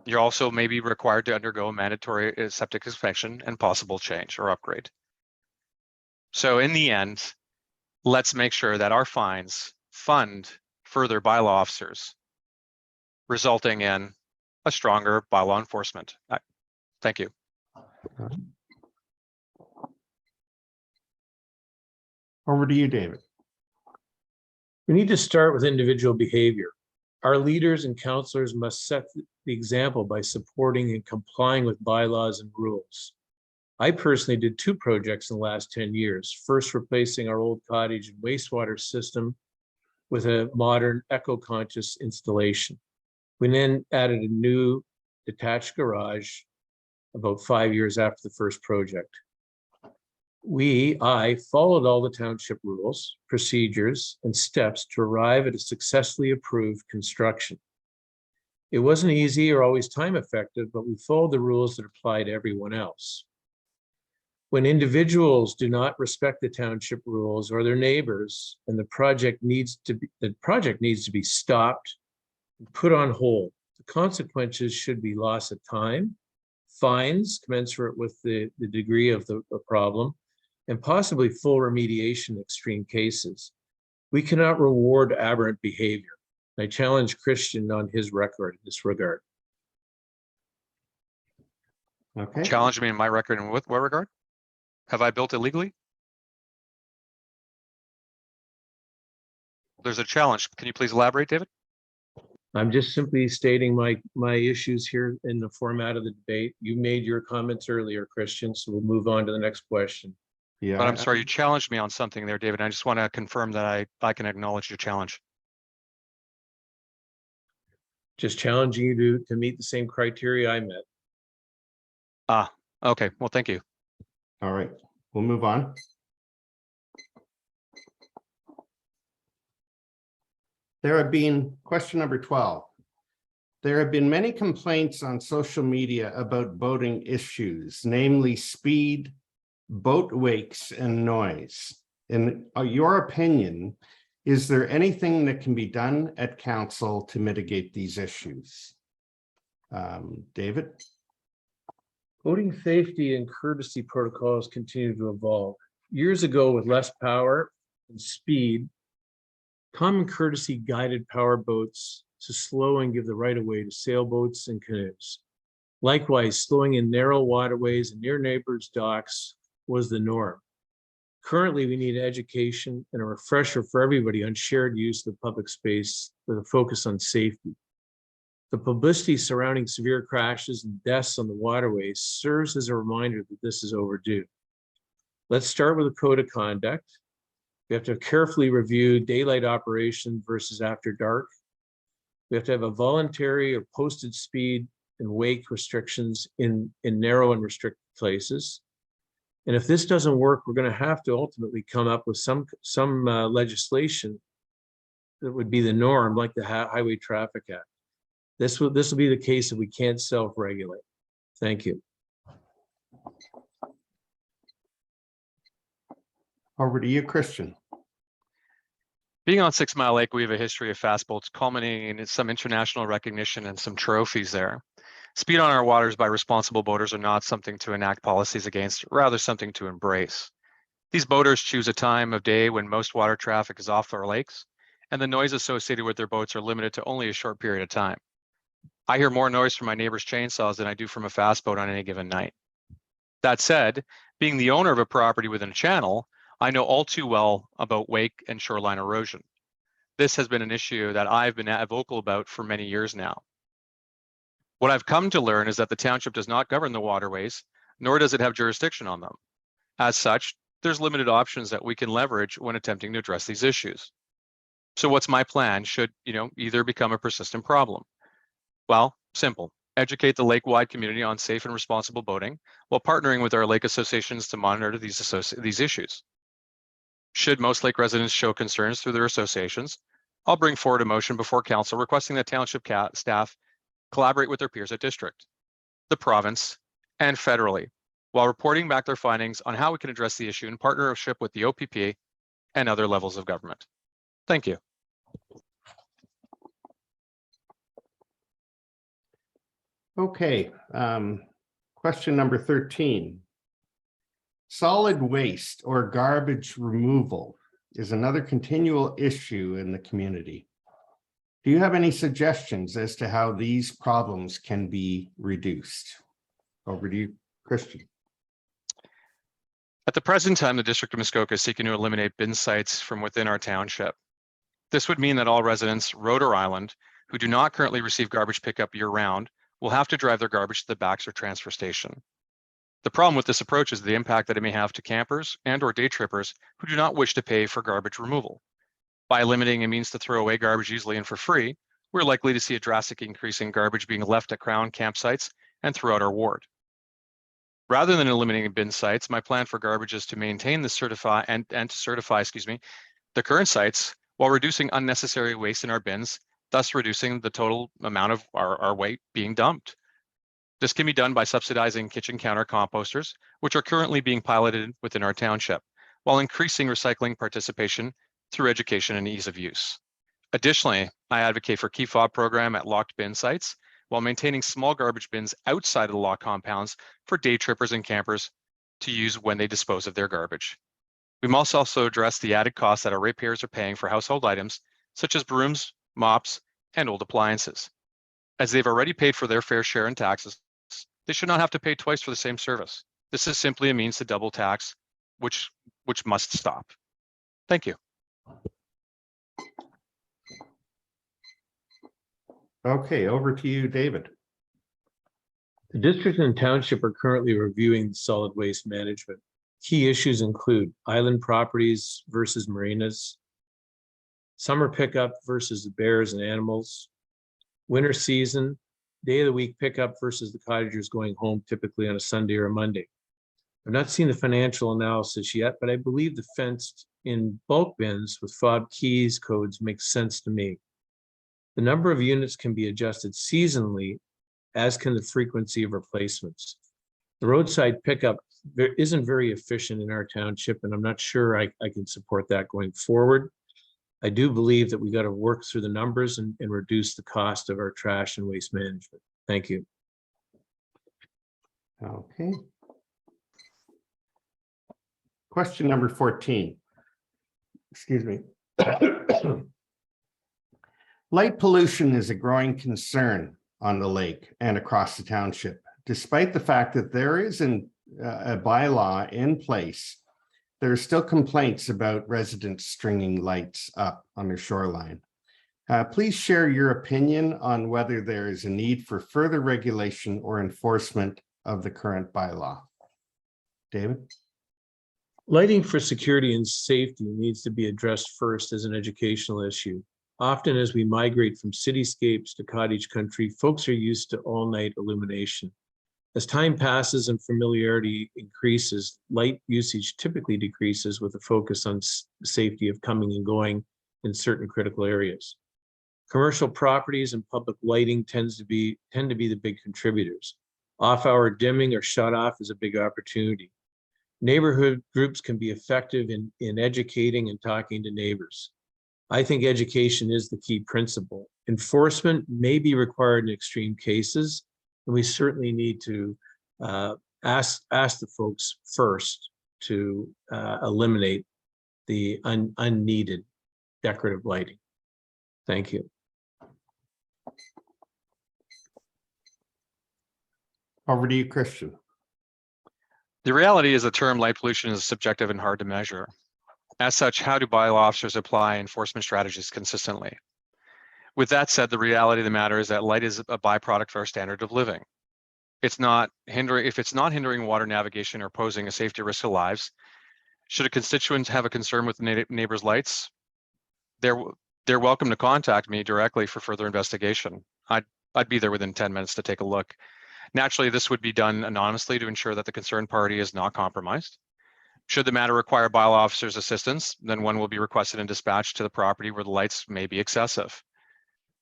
You're also maybe required to undergo a mandatory septic inspection and possible change or upgrade. So in the end, let's make sure that our fines fund further bylaw officers, resulting in a stronger bylaw enforcement. Thank you. Over to you, David. We need to start with individual behavior. Our leaders and counselors must set the example by supporting and complying with bylaws and rules. I personally did 2 projects in the last 10 years. First, replacing our old cottage and wastewater system with a modern eco-conscious installation. We then added a new detached garage about 5 years after the first project. I followed all the township rules, procedures, and steps to arrive at a successfully approved construction. It wasn't easy or always time effective, but we followed the rules that apply to everyone else. When individuals do not respect the township rules or their neighbors, and the project needs to be stopped and put on hold, the consequences should be loss of time, fines commensurate with the degree of the problem, and possibly full remediation in extreme cases. We cannot reward aberrant behavior. I challenge Kristian on his record in this regard. Okay. Challenge me in my record in what regard? Have I built illegally? There's a challenge. Can you please elaborate, David? I'm just simply stating my issues here in the format of the debate. You made your comments earlier, Kristian, so we'll move on to the next question. Yeah. But I'm sorry, you challenged me on something there, David. I just want to confirm that I can acknowledge your challenge. Just challenging you to meet the same criteria I met. Okay. Well, thank you. All right, we'll move on. There have been, question number 12. There have been many complaints on social media about boating issues, namely speed, boat wakes, and noise. In your opinion, Is there anything that can be done at council to mitigate these issues? David? Boating safety and courtesy protocols continue to evolve. Years ago, with less power and speed, common courtesy guided power boats to slow and give the right of way to sailboats and canoes. Likewise, slowing in narrow waterways and near neighbors' docks was the norm. Currently, we need education and a refresher for everybody on shared use of the public space with a focus on safety. The publicity surrounding severe crashes and deaths on the waterways serves as a reminder that this is overdue. Let's start with a code of conduct. We have to carefully review daylight operation versus after dark. We have to have a voluntary or posted speed and wake restrictions in narrow and restricted places. And if this doesn't work, we're going to have to ultimately come up with some legislation that would be the norm, like the Highway Traffic Act. This will be the case if we can't self-regulate. Thank you. Over to you, Kristian. Being on 6 Mile Lake, we have a history of fast boats culminating in some international recognition and some trophies there. Speed on our waters by responsible boaters are not something to enact policies against, rather something to embrace. These boaters choose a time of day when most water traffic is off our lakes, and the noise associated with their boats are limited to only a short period of time. I hear more noise from my neighbor's chainsaws than I do from a fast boat on any given night. That said, being the owner of a property within a channel, I know all too well about wake and shoreline erosion. This has been an issue that I've been vocal about for many years now. What I've come to learn is that the township does not govern the waterways, nor does it have jurisdiction on them. As such, there's limited options that we can leverage when attempting to address these issues. So what's my plan should, either become a persistent problem? Well, simple. Educate the lake-wide community on safe and responsible boating while partnering with our lake associations to monitor these issues. Should most lake residents show concerns through their associations, I'll bring forward a motion before council requesting that township staff collaborate with their peers at district, the province, and federally, while reporting back their findings on how we can address the issue in partnership with the OPP and other levels of government. Thank you. Okay, question number 13. Solid waste or garbage removal is another continual issue in the community. Do you have any suggestions as to how these problems can be reduced? Over to you, Kristian. At the present time, the District of Muskoka is seeking to eliminate bin sites from within our township. This would mean that all residents, road or island, who do not currently receive garbage pickup year-round will have to drive their garbage to the Baxter transfer station. The problem with this approach is the impact that it may have to campers and or day trippers who do not wish to pay for garbage removal. By eliminating a means to throw away garbage easily and for free, we're likely to see a drastic increase in garbage being left at Crown campsites and throughout our ward. Rather than eliminating bin sites, my plan for garbage is to maintain the certify the current sites while reducing unnecessary waste in our bins, thus reducing the total amount of our weight being dumped. This can be done by subsidizing kitchen counter composters, which are currently being piloted within our township, while increasing recycling participation through education and ease of use. Additionally, I advocate for key fob program at locked bin sites while maintaining small garbage bins outside of the locked compounds for day trippers and campers to use when they dispose of their garbage. We must also address the added costs that our ratepayers are paying for household items such as brooms, mops, and old appliances. As they've already paid for their fair share in taxes, they should not have to pay twice for the same service. This is simply a means to double tax, which must stop. Thank you. Okay, over to you, David. The district and township are currently reviewing solid waste management. Key issues include island properties versus marinas, summer pickup versus the bears and animals, winter season, day of the week pickup versus the cottagers going home typically on a Sunday or a Monday. I've not seen the financial analysis yet, but I believe the fenced in bulk bins with fob keys codes makes sense to me. The number of units can be adjusted seasonally, as can the frequency of replacements. The roadside pickup isn't very efficient in our township, and I'm not sure I can support that going forward. I do believe that we got to work through the numbers and reduce the cost of our trash and waste management. Thank you. Okay. Question number 14. Excuse me. Light pollution is a growing concern on the lake and across the township, despite the fact that there is a bylaw in place. There are still complaints about residents stringing lights up on their shoreline. Please share your opinion on whether there is a need for further regulation or enforcement of the current bylaw. David? Lighting for security and safety needs to be addressed first as an educational issue. Often as we migrate from cityscapes to cottage country, folks are used to all-night illumination. As time passes and familiarity increases, light usage typically decreases with a focus on safety of coming and going in certain critical areas. Commercial properties and public lighting tend to be the big contributors. Off-hour dimming or shut off is a big opportunity. Neighborhood groups can be effective in educating and talking to neighbors. I think education is the key principle. Enforcement may be required in extreme cases, and we certainly need to ask the folks first to eliminate the unneeded decorative lighting. Thank you. Over to you, Kristian. The reality is the term light pollution is subjective and hard to measure. As such, how do bylaw officers apply enforcement strategies consistently? With that said, the reality of the matter is that light is a byproduct of our standard of living. If it's not hindering water navigation or posing a safety risk to lives, should a constituent have a concern with neighbors' lights, they're welcome to contact me directly for further investigation. I'd be there within 10 minutes to take a look. Naturally, this would be done anonymously to ensure that the concerned party is not compromised. Should the matter require bylaw officer's assistance, then one will be requested and dispatched to the property where the lights may be excessive.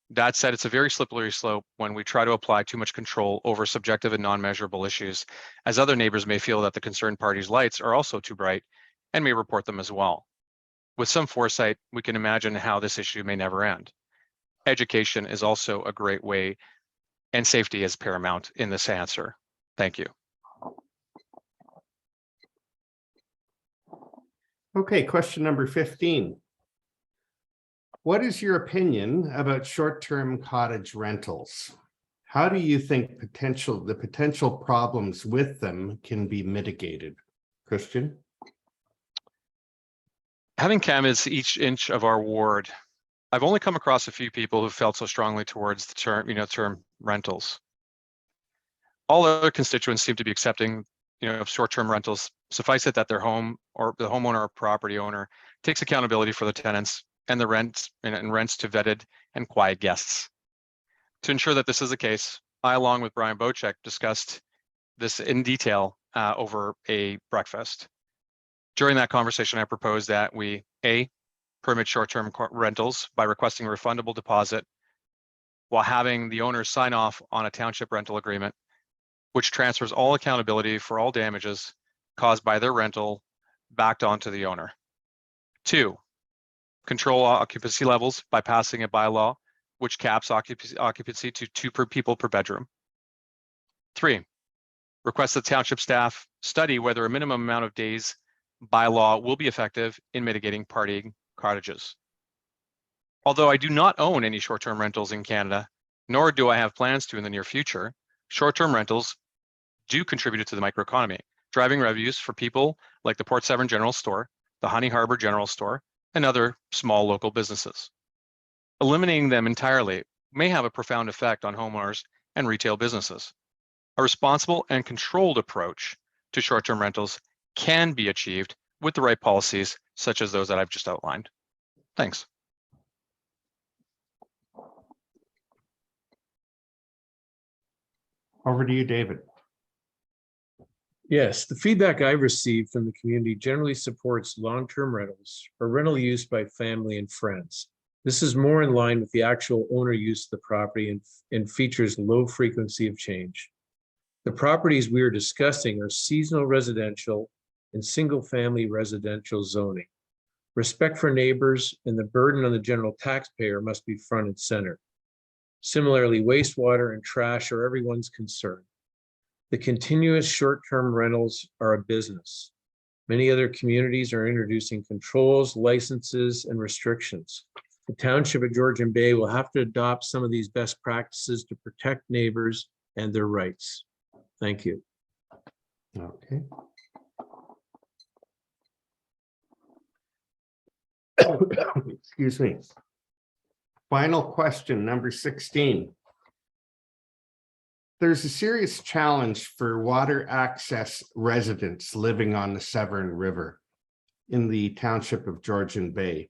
That said, it's a very slippery slope when we try to apply too much control over subjective and non-measurable issues, as other neighbors may feel that the concerned party's lights are also too bright and may report them as well. With some foresight, we can imagine how this issue may never end. Education is also a great way, and safety is paramount in this answer. Thank you. Okay, question number 15. What is your opinion about short-term cottage rentals? How do you think the potential problems with them can be mitigated? Kristian? Having canvassed each inch of our ward, I've only come across a few people who felt so strongly towards the term rentals. All other constituents seem to be accepting of short-term rentals. Suffice it that their home or the homeowner or property owner takes accountability for the tenants and the rents to vetted and quiet guests. To ensure that this is the case, I, along with Brian Bocek, discussed this in detail over a breakfast. During that conversation, I proposed that we permit short-term rentals by requesting a refundable deposit while having the owner sign off on a township rental agreement, which transfers all accountability for all damages caused by their rental backed onto the owner. 2, control occupancy levels by passing a bylaw which caps occupancy to 2 people per bedroom. 3, request the township staff study whether a minimum amount of days by law will be effective in mitigating partying cottages. Although I do not own any short-term rentals in Canada, nor do I have plans to in the near future, short-term rentals do contribute to the microeconomy, driving revenues for people like the Port Severn General Store, the Honey Harbor General Store, and other small local businesses. Eliminating them entirely may have a profound effect on homeowners and retail businesses. A responsible and controlled approach to short-term rentals can be achieved with the right policies, such as those that I've just outlined. Thanks. Over to you, David. Yes, the feedback I've received from the community generally supports long-term rentals or rental use by family and friends. This is more in line with the actual owner use of the property and features low frequency of change. The properties we are discussing are seasonal residential and single-family residential zoning. Respect for neighbors and the burden on the general taxpayer must be front and center. Similarly, wastewater and trash are everyone's concern. The continuous short-term rentals are a business. Many other communities are introducing controls, licenses, and restrictions. The township of Georgian Bay will have to adopt some of these best practices to protect neighbors and their rights. Thank you. Okay. Excuse me. Final question, number 16. There's a serious challenge for water access residents living on the Severn River in the township of Georgian Bay.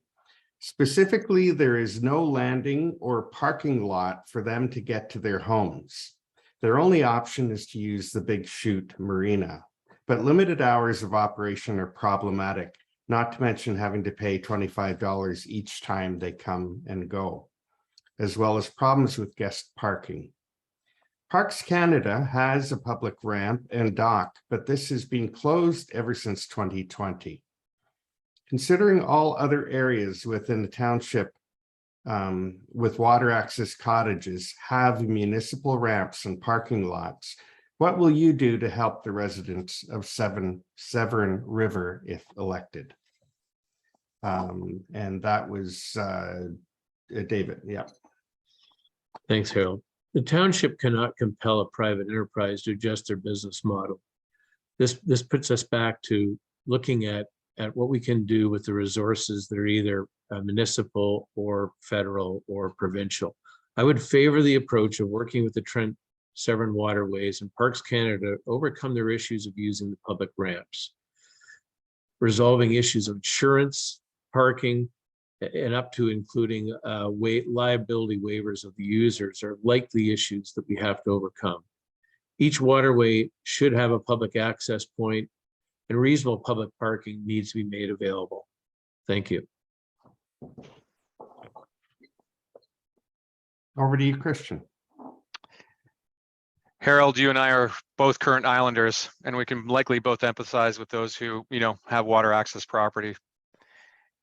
Specifically, there is no landing or parking lot for them to get to their homes. Their only option is to use the Big Chute Marina, but limited hours of operation are problematic, not to mention having to pay $25 each time they come and go, as well as problems with guest parking. Parks Canada has a public ramp and dock, but this has been closed ever since 2020. Considering all other areas within the township with water access cottages have municipal ramps and parking lots, what will you do to help the residents of Severn River if elected? And that was David. Yeah. Thanks, Harold. The township cannot compel a private enterprise to adjust their business model. This puts us back to looking at what we can do with the resources that are either municipal or federal or provincial. I would favor the approach of working with the Trent Severn Waterways and Parks Canada to overcome their issues of using the public ramps, resolving issues of insurance, parking, and up to including liability waivers of the users are likely issues that we have to overcome. Each waterway should have a public access point, and reasonable public parking needs to be made available. Thank you. Over to you, Kristian. Harold, you and I are both current islanders, and we can likely both empathize with those who, have water access property.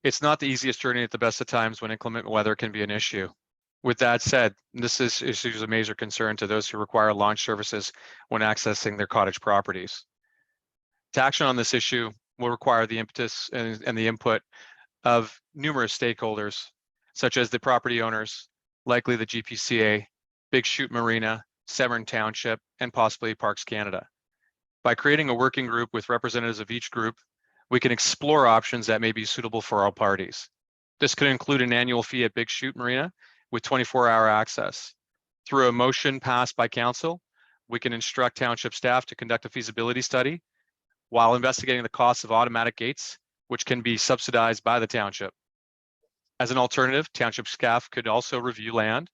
It's not the easiest journey at the best of times when inclement weather can be an issue. With that said, this is a major concern to those who require launch services when accessing their cottage properties. To action on this issue will require the impetus and the input of numerous stakeholders, such as the property owners, likely the GPCA, Big Chute Marina, Severn Township, and possibly Parks Canada. By creating a working group with representatives of each group, we can explore options that may be suitable for all parties. This could include an annual fee at Big Chute Marina with 24-hour access. Through a motion passed by council, we can instruct township staff to conduct a feasibility study while investigating the costs of automatic gates, which can be subsidized by the township. As an alternative, township staff could also review land,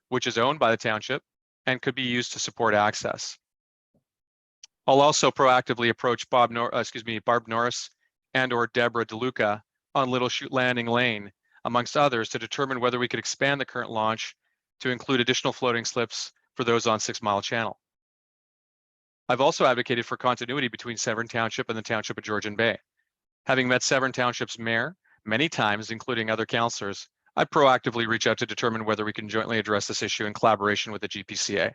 which is owned by the township and could be used to support access. I'll also proactively approach Barb Norris and/or Deborah DeLuca on Little Chute Landing Lane, amongst others, to determine whether we could expand the current launch to include additional floating slips for those on 6 Mile Channel. I've also advocated for continuity between Severn Township and the Township of Georgian Bay. Having met Severn Township's mayor many times, including other councillors, I proactively reach out to determine whether we can jointly address this issue in collaboration with the GPCA.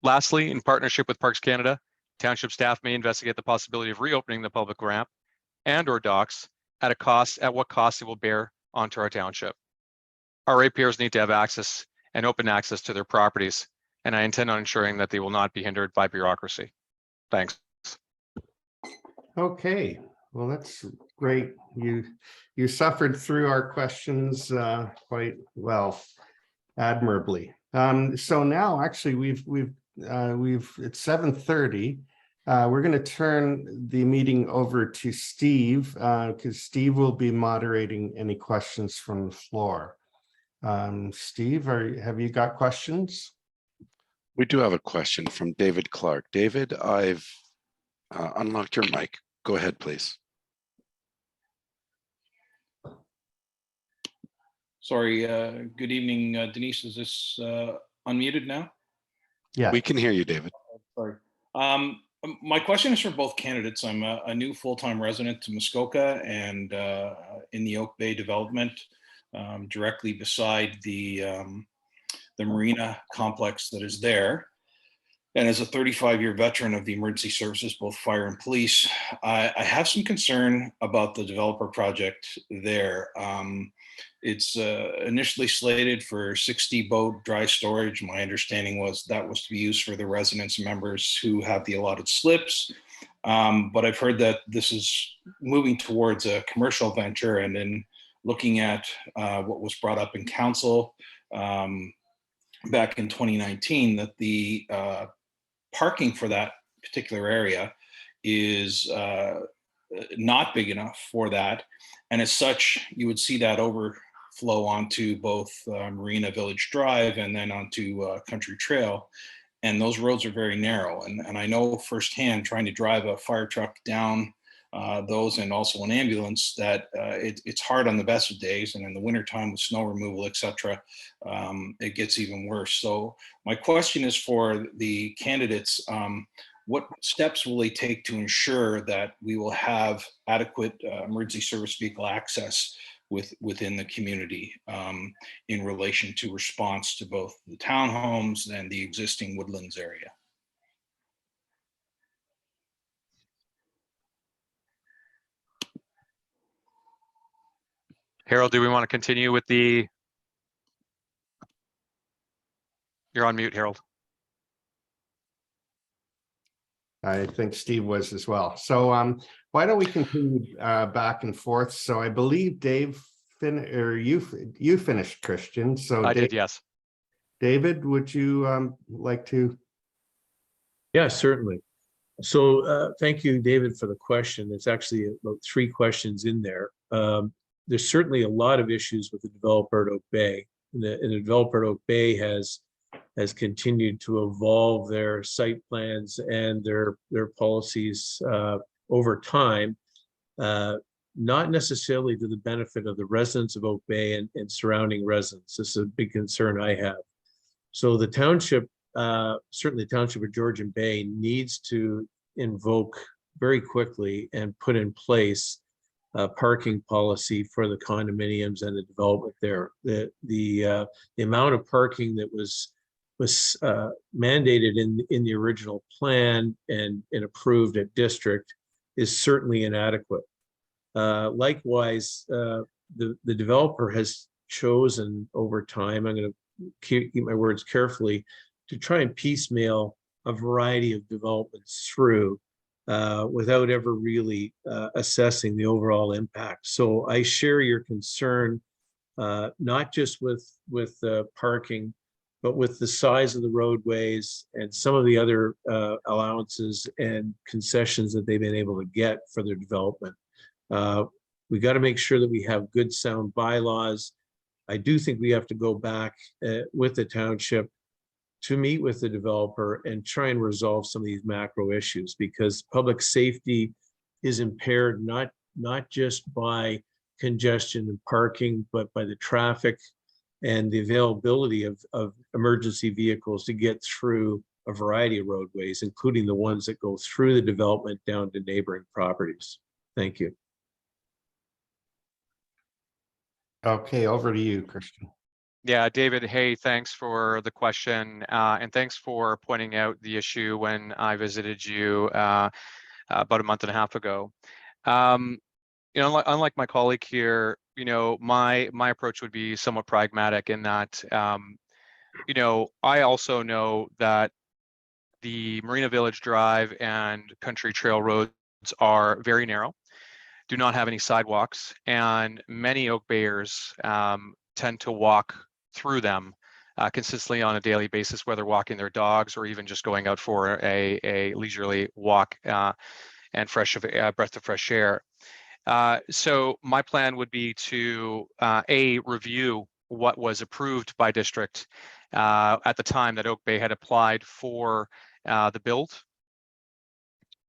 Lastly, in partnership with Parks Canada, township staff may investigate the possibility of reopening the public ramp and/or docks at what cost it will bear onto our township. Our ratepayers need to have access and open access to their properties, and I intend on ensuring that they will not be hindered by bureaucracy. Thanks. Okay, well, that's great. You suffered through our questions quite well, admirably. So now, actually, it's 7:30. We're going to turn the meeting over to Steve because Steve will be moderating any questions from the floor. Steve, have you got questions? We do have a question from David Clark. David, I've unlocked your mic. Go ahead, please. Sorry, good evening, Denise. Is this unmuted now? Yeah. We can hear you, David. Sorry. My question is for both candidates. I'm a new full-time resident to Muskoka and in the Oak Bay development, directly beside the marina complex that is there. And as a 35-year veteran of the emergency services, both fire and police, I have some concern about the developer project there. It's initially slated for 60 boat dry storage. My understanding was that was to be used for the residents and members who have the allotted slips. But I've heard that this is moving towards a commercial venture, and then looking at what was brought up in council back in 2019, that the parking for that particular area is not big enough for that. And as such, you would see that overflow onto both Marina Village Drive and then onto Country Trail. And those roads are very narrow. And I know firsthand, trying to drive a fire truck down those, and also an ambulance, that it's hard on the best of days, and in the wintertime with snow removal, etc., it gets even worse. So my question is for the candidates: what steps will they take to ensure that we will have adequate emergency service vehicle access within the community in relation to response to both the townhomes and the existing Woodlands area? Harold, do we want to continue with the? You're on mute, Harold. I think Steve was as well. So why don't we continue back and forth? So I believe Dave you finished, Kristian. So I did, yes. David, would you like to? Yeah, certainly. So thank you, David, for the question. There's actually about 3 questions in there. There's certainly a lot of issues with the developer at Oak Bay. And the developer at Oak Bay has continued to evolve their site plans and their policies over time, not necessarily to the benefit of the residents of Oak Bay and surrounding residents. This is a big concern I have. So the township, certainly the township of Georgian Bay, needs to invoke very quickly and put in place a parking policy for the condominiums and the development there. The amount of parking that was mandated in the original plan and approved at district is certainly inadequate. Likewise, the developer has chosen over time, I'm going to keep my words carefully, to try and piecemeal a variety of developments through without ever really assessing the overall impact. So I share your concern, not just with parking, but with the size of the roadways and some of the other allowances and concessions that they've been able to get for their development. We got to make sure that we have good, sound bylaws. I do think we have to go back with the township to meet with the developer and try and resolve some of these macro issues, because public safety is impaired not just by congestion and parking, but by the traffic and the availability of emergency vehicles to get through a variety of roadways, including the ones that go through the development down to neighboring properties. Thank you. Okay, over to you, Kristian. Yeah, David, hey, thanks for the question, and thanks for pointing out the issue when I visited you about a month and a half ago. You know, unlike my colleague here, you know, my approach would be somewhat pragmatic in that, you know, I also know that the Marina Village Drive and Country Trail roads are very narrow, do not have any sidewalks, and many Oak Bayers tend to walk through them consistently on a daily basis, whether walking their dogs or even just going out for a leisurely walk and breath of fresh air. So my plan would be to review what was approved by district at the time that Oak Bay had applied for the build,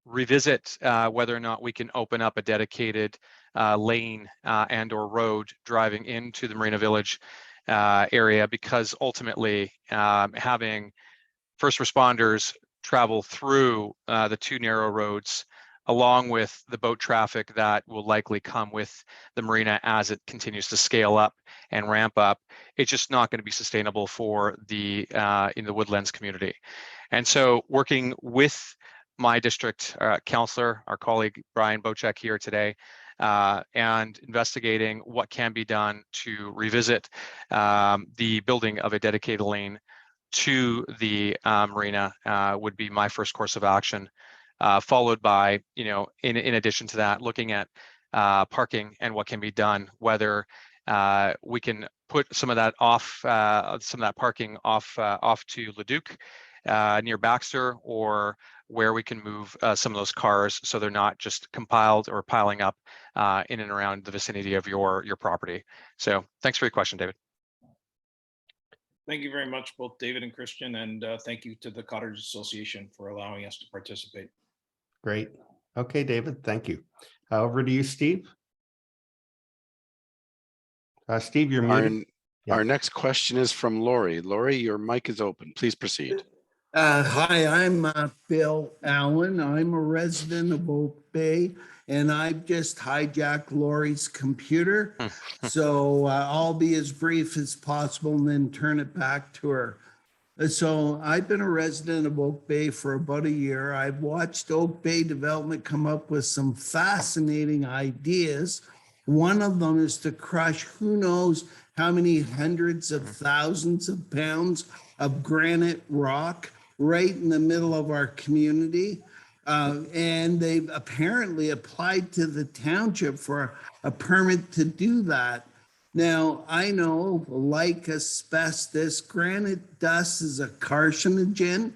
revisit whether or not we can open up a dedicated lane and or road driving into the Marina Village area, because ultimately having first responders travel through the 2 narrow roads, along with the boat traffic that will likely come with the marina as it continues to scale up and ramp up. It's just not going to be sustainable for the in the Woodlands community. And so working with my district councillor, our colleague Brian Bocek here today, and investigating what can be done to revisit the building of a dedicated lane to the marina would be my first course of action, followed by, in addition to that, looking at parking and what can be done, whether we can put some of that parking off to Leduc near Baxter, or where we can move some of those cars so they're not just compiled or piling up in and around the vicinity of your property. So thanks for your question, David. Thank you very much, both David and Kristian, and thank you to the Cottage Association for allowing us to participate. Great. Okay, David, thank you. Over to you, Steve. Steve, you're muted. Our next question is from Lori. Lori, your mic is open. Please proceed. Hi, I'm Bill Allen. I'm a resident of Oak Bay, and I've just hijacked Lori's computer. So I'll be as brief as possible and then turn it back to her. So I've been a resident of Oak Bay for about a year. I've watched Oak Bay development come up with some fascinating ideas. One of them is to crush who knows how many hundreds of thousands of pounds of granite rock right in the middle of our community. And they've apparently applied to the township for a permit to do that. Now, I know, like asbestos, granite dust is a carcinogen.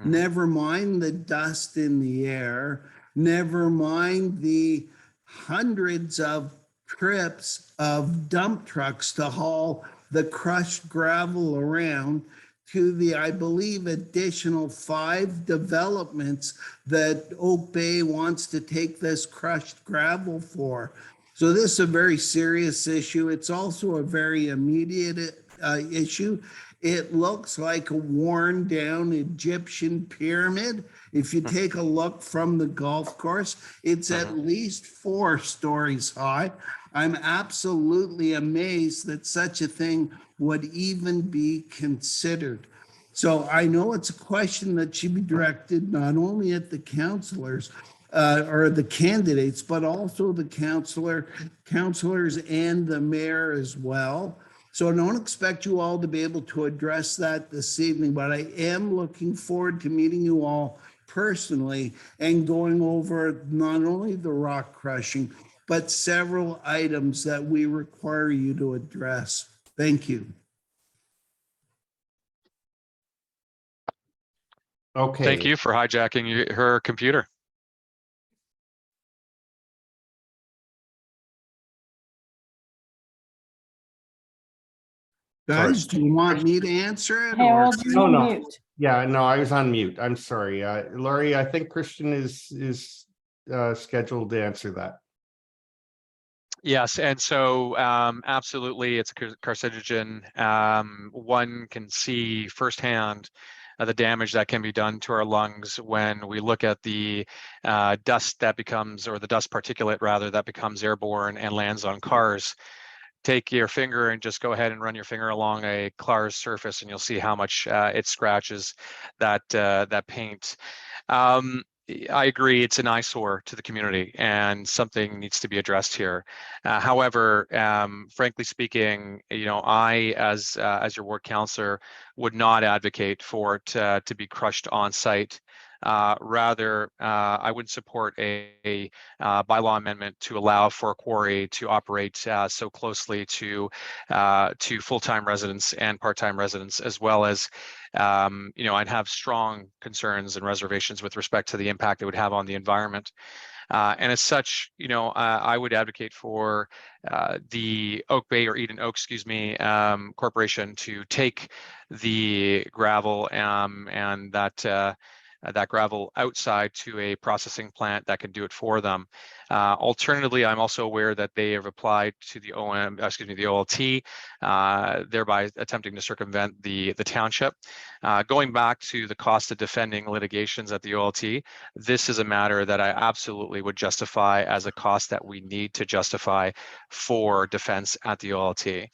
Never mind the dust in the air. Never mind the hundreds of trips of dump trucks to haul the crushed gravel around to the, I believe, additional 5 developments that Oak Bay wants to take this crushed gravel for. So this is a very serious issue. It's also a very immediate issue. It looks like a worn down Egyptian pyramid. If you take a look from the golf course, it's at least 4 stories high. I'm absolutely amazed that such a thing would even be considered. So I know it's a question that should be directed not only at the councillors or the candidates, but also the councillors and the mayor as well. So I don't expect you all to be able to address that this evening, but I am looking forward to meeting you all personally and going over not only the rock crushing, but several items that we require you to address. Thank you. Okay. Thank you for hijacking her computer. Guys, do you want me to answer it? Harold, Or? you're on No. mute. Yeah, no, I was on mute. I'm sorry. Laurie, I think Kristian is scheduled to answer that. Yes, and so absolutely, it's a carcinogen. One can see firsthand the damage that can be done to our lungs when we look at the dust that becomes, or the dust particulate rather, that becomes airborne and lands on cars. Take your finger and just go ahead and run your finger along a car's surface, and you'll see how much it scratches that paint. I agree, it's an eyesore to the community, and something needs to be addressed here. However, frankly speaking, I, as your ward councillor, would not advocate for it to be crushed on site. Rather, I would support a bylaw amendment to allow for a quarry to operate so closely to full-time residents and part-time residents, as well as I'd have strong concerns and reservations with respect to the impact it would have on the environment. And as such, I would advocate for the Oak Bay, or Eden Oak, Corporation to take the gravel and that that gravel outside to a processing plant that can do it for them. Alternatively, I'm also aware that they have applied to the OLT, thereby attempting to circumvent the township. Going back to the cost of defending litigations at the OLT, this is a matter that I absolutely would justify as a cost that we need to justify for defense at the OLT.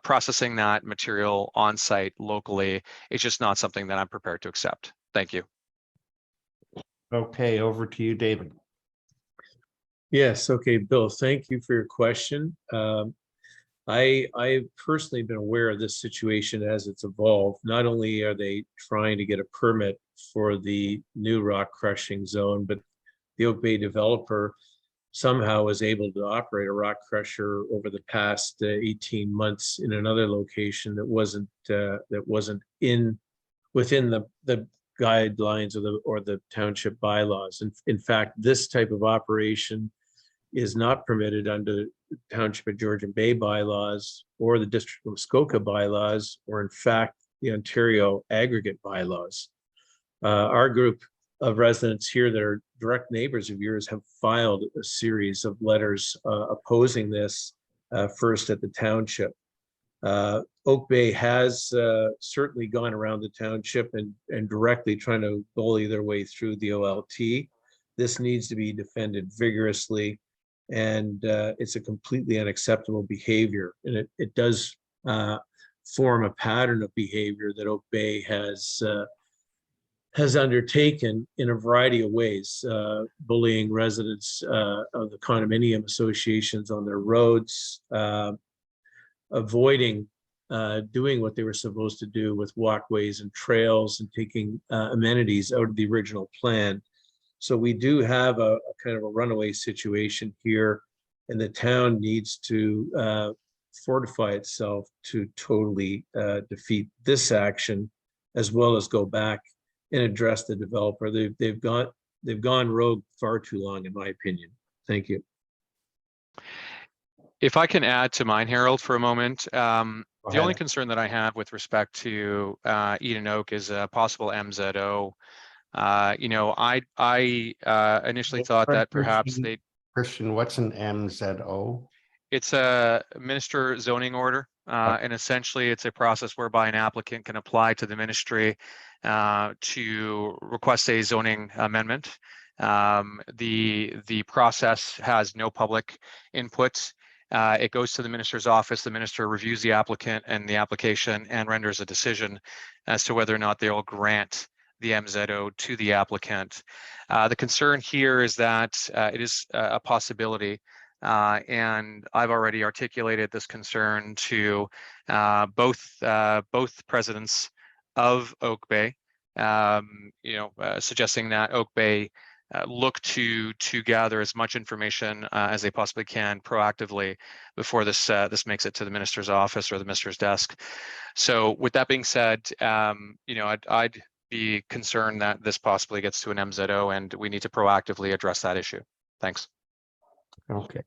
Processing that material on site locally is just not something that I'm prepared to accept. Thank you. Okay, over to you, David. Yes, okay, Bill, thank you for your question. I've personally been aware of this situation as it's evolved. Not only are they trying to get a permit for the new rock crushing zone, but the Oak Bay developer somehow was able to operate a rock crusher over the past 18 months in another location that wasn't within the guidelines or the township bylaws. And in fact, this type of operation is not permitted under the Township of Georgian Bay bylaws or the District of Muskoka bylaws, or in fact, the Ontario aggregate bylaws. Our group of residents here that are direct neighbors of yours have filed a series of letters opposing this, first at the township. Oak Bay has certainly gone around the township and directly trying to bully their way through the OLT. This needs to be defended vigorously, and it's a completely unacceptable behavior. And it does form a pattern of behavior that Oak Bay has undertaken in a variety of ways, bullying residents of the condominium associations on their roads, avoiding doing what they were supposed to do with walkways and trails, and taking amenities out of the original plan. So we do have a kind of a runaway situation here, and the town needs to fortify itself to totally defeat this action, as well as go back and address the developer. They've gone rogue far too long, in my opinion. Thank you. If I can add to mine, Harold, for a moment, the only concern that I have with respect to Eden Oak is a possible MZO. I initially thought that perhaps they. Kristian, what's an MZO? It's a minister zoning order, and essentially it's a process whereby an applicant can apply to the ministry to request a zoning amendment. The process has no public input. It goes to the minister's office. The minister reviews the applicant and the application and renders a decision as to whether or not they will grant the MZO to the applicant. The concern here is that it is a possibility, and I've already articulated this concern to both presidents of Oak Bay, suggesting that Oak Bay look to gather as much information as they possibly can proactively before this makes it to the minister's office or the minister's desk. So with that being said, I'd be concerned that this possibly gets to an MZO, and we need to proactively address that issue. Thanks. Okay.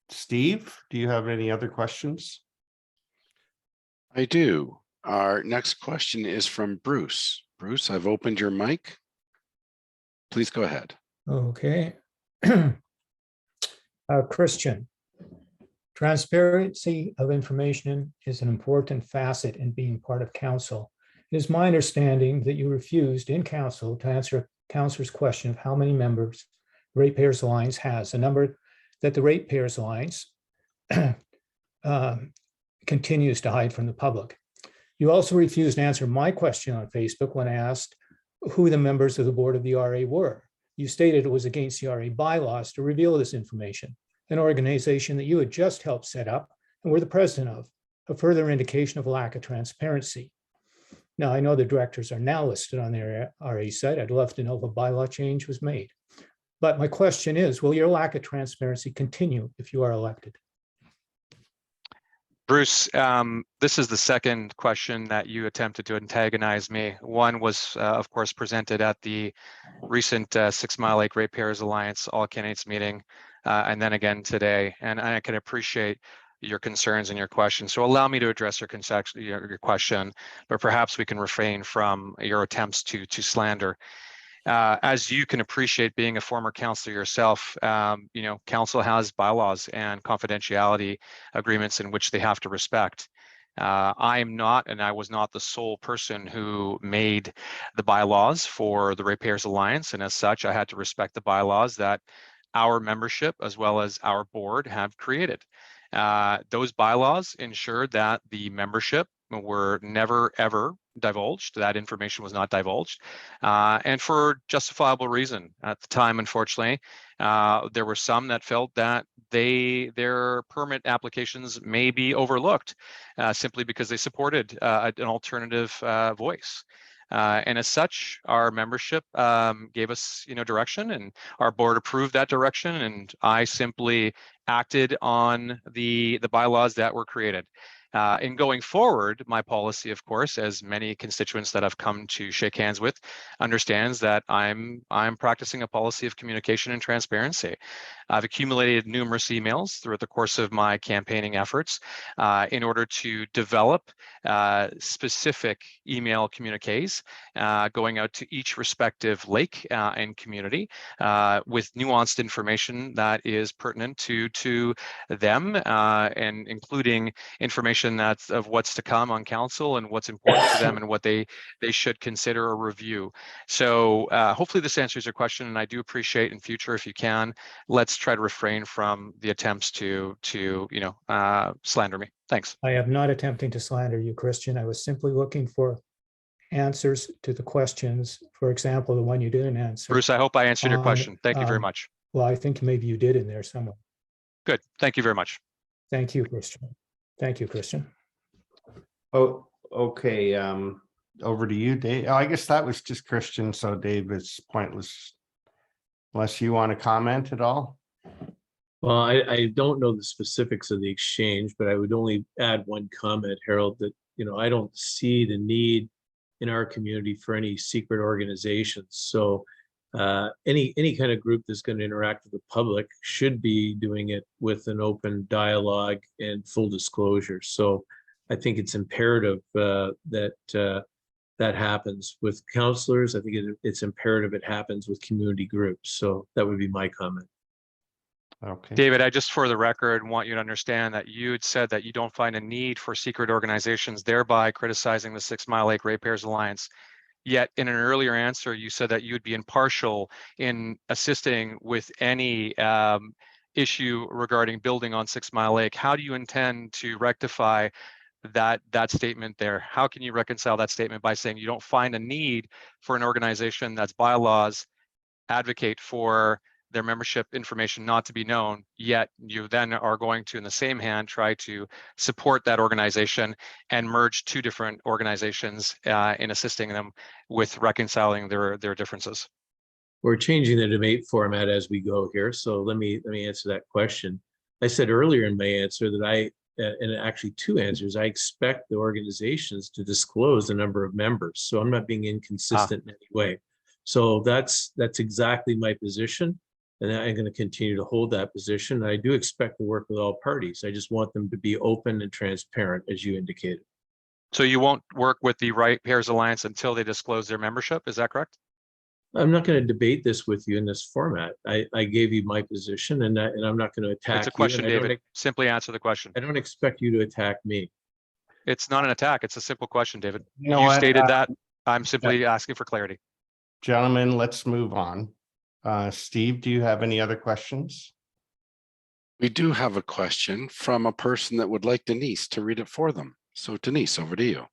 Steve, do you have any other questions? I do. Our next question is from Bruce. Bruce, I've opened your mic. Please go ahead. Okay. Kristian, transparency of information is an important facet in being part of council. It is my understanding that you refused in council to answer councilor's question of how many members Ratepayers Alliance has, a number that the Ratepayers Alliance continues to hide from the public. You also refused to answer my question on Facebook when I asked who the members of the board of the RA were. You stated it was against the RA bylaws to reveal this information, an organization that you had just helped set up and were the president of, a further indication of lack of transparency. Now, I know the directors are now listed on their RA site. I'd love to know if a bylaw change was made. But my question is, will your lack of transparency continue if you are elected? Bruce, this is the second question that you attempted to antagonize me. One was, of course, presented at the recent 6 Mile Lake Ratepayers Alliance All Candidates meeting, and then again today. And I can appreciate your concerns and your questions. So allow me to address your question, but perhaps we can refrain from your attempts to slander. As you can appreciate, being a former counselor yourself, council has bylaws and confidentiality agreements in which they have to respect. I am not, and I was not the sole person who made the bylaws for the Ratepayers Alliance, and as such, I had to respect the bylaws that our membership as well as our board have created. Those bylaws ensured that the membership were never ever divulged. That information was not divulged, and for justifiable reason. At the time, unfortunately, there were some that felt that their permit applications may be overlooked simply because they supported an alternative voice. And as such, our membership gave us, direction, and our board approved that direction. And I simply acted on the bylaws that were created. In going forward, my policy, of course, as many constituents that I've come to shake hands with, understands that I'm practicing a policy of communication and transparency. I've accumulated numerous emails throughout the course of my campaigning efforts in order to develop specific email communiques going out to each respective lake and community with nuanced information that is pertinent to them and including information that's of what's to come on council and what's important to them and what they should consider or review. So hopefully this answers your question, and I do appreciate in future, if you can, let's try to refrain from the attempts to slander me. Thanks. I am not attempting to slander you, Kristian. I was simply looking for answers to the questions. For example, the one you didn't answer. Bruce, I hope I answered your on, question. Thank you very much. Well, I think maybe you did in there somewhere. Good. Thank you very much. Thank you, Kristian. Thank you, Kristian. Oh, okay. Over to you, Dave. I guess that was just Kristian, so Dave, it's pointless unless you want to comment at all. Well, I don't know the specifics of the exchange, but I would only add one comment, Harold, that, I don't see the need in our community for any secret organizations. So any kind of group that's going to interact with the public should be doing it with an open dialogue and full disclosure. So I think it's imperative that happens with counselors. I think it's imperative it happens with community groups. So that would be my comment. Okay. David, I just, for the record, want you to understand that you had said that you don't find a need for secret organizations, thereby criticizing the 6 Mile Lake Ratepayers Alliance. Yet in an earlier answer, you said that you would be impartial in assisting with any issue regarding building on 6 Mile Lake. How do you intend to rectify that statement there? How can you reconcile that statement by saying you don't find a need for an organization that's bylaws advocate for their membership information not to be known, yet you then are going to, in the same hand, try to support that organization and merge two different organizations in assisting them with reconciling their differences? We're changing the debate format as we go here. So let me answer that question. I said earlier in my answer that and actually two answers, I expect the organizations to disclose the number of members. So I'm not being inconsistent in any way. So that's exactly my position. And I'm going to continue to hold that position. I do expect to work with all parties. I just want them to be open and transparent, as you indicated. So you won't work with the Ratepayers Alliance until they disclose their membership, is that correct? I'm not going to debate this with you in this format. I gave you my position, and I'm not going to attack you. It's a question, David. Simply answer the question. I don't expect you to attack me. It's not an attack. It's a simple question, David. You know You what? stated that. I'm simply asking for clarity. Gentlemen, let's move on. Steve, do you have any other questions? We do have a question from a person that would like Denise to read it for them. So Denise, over to you.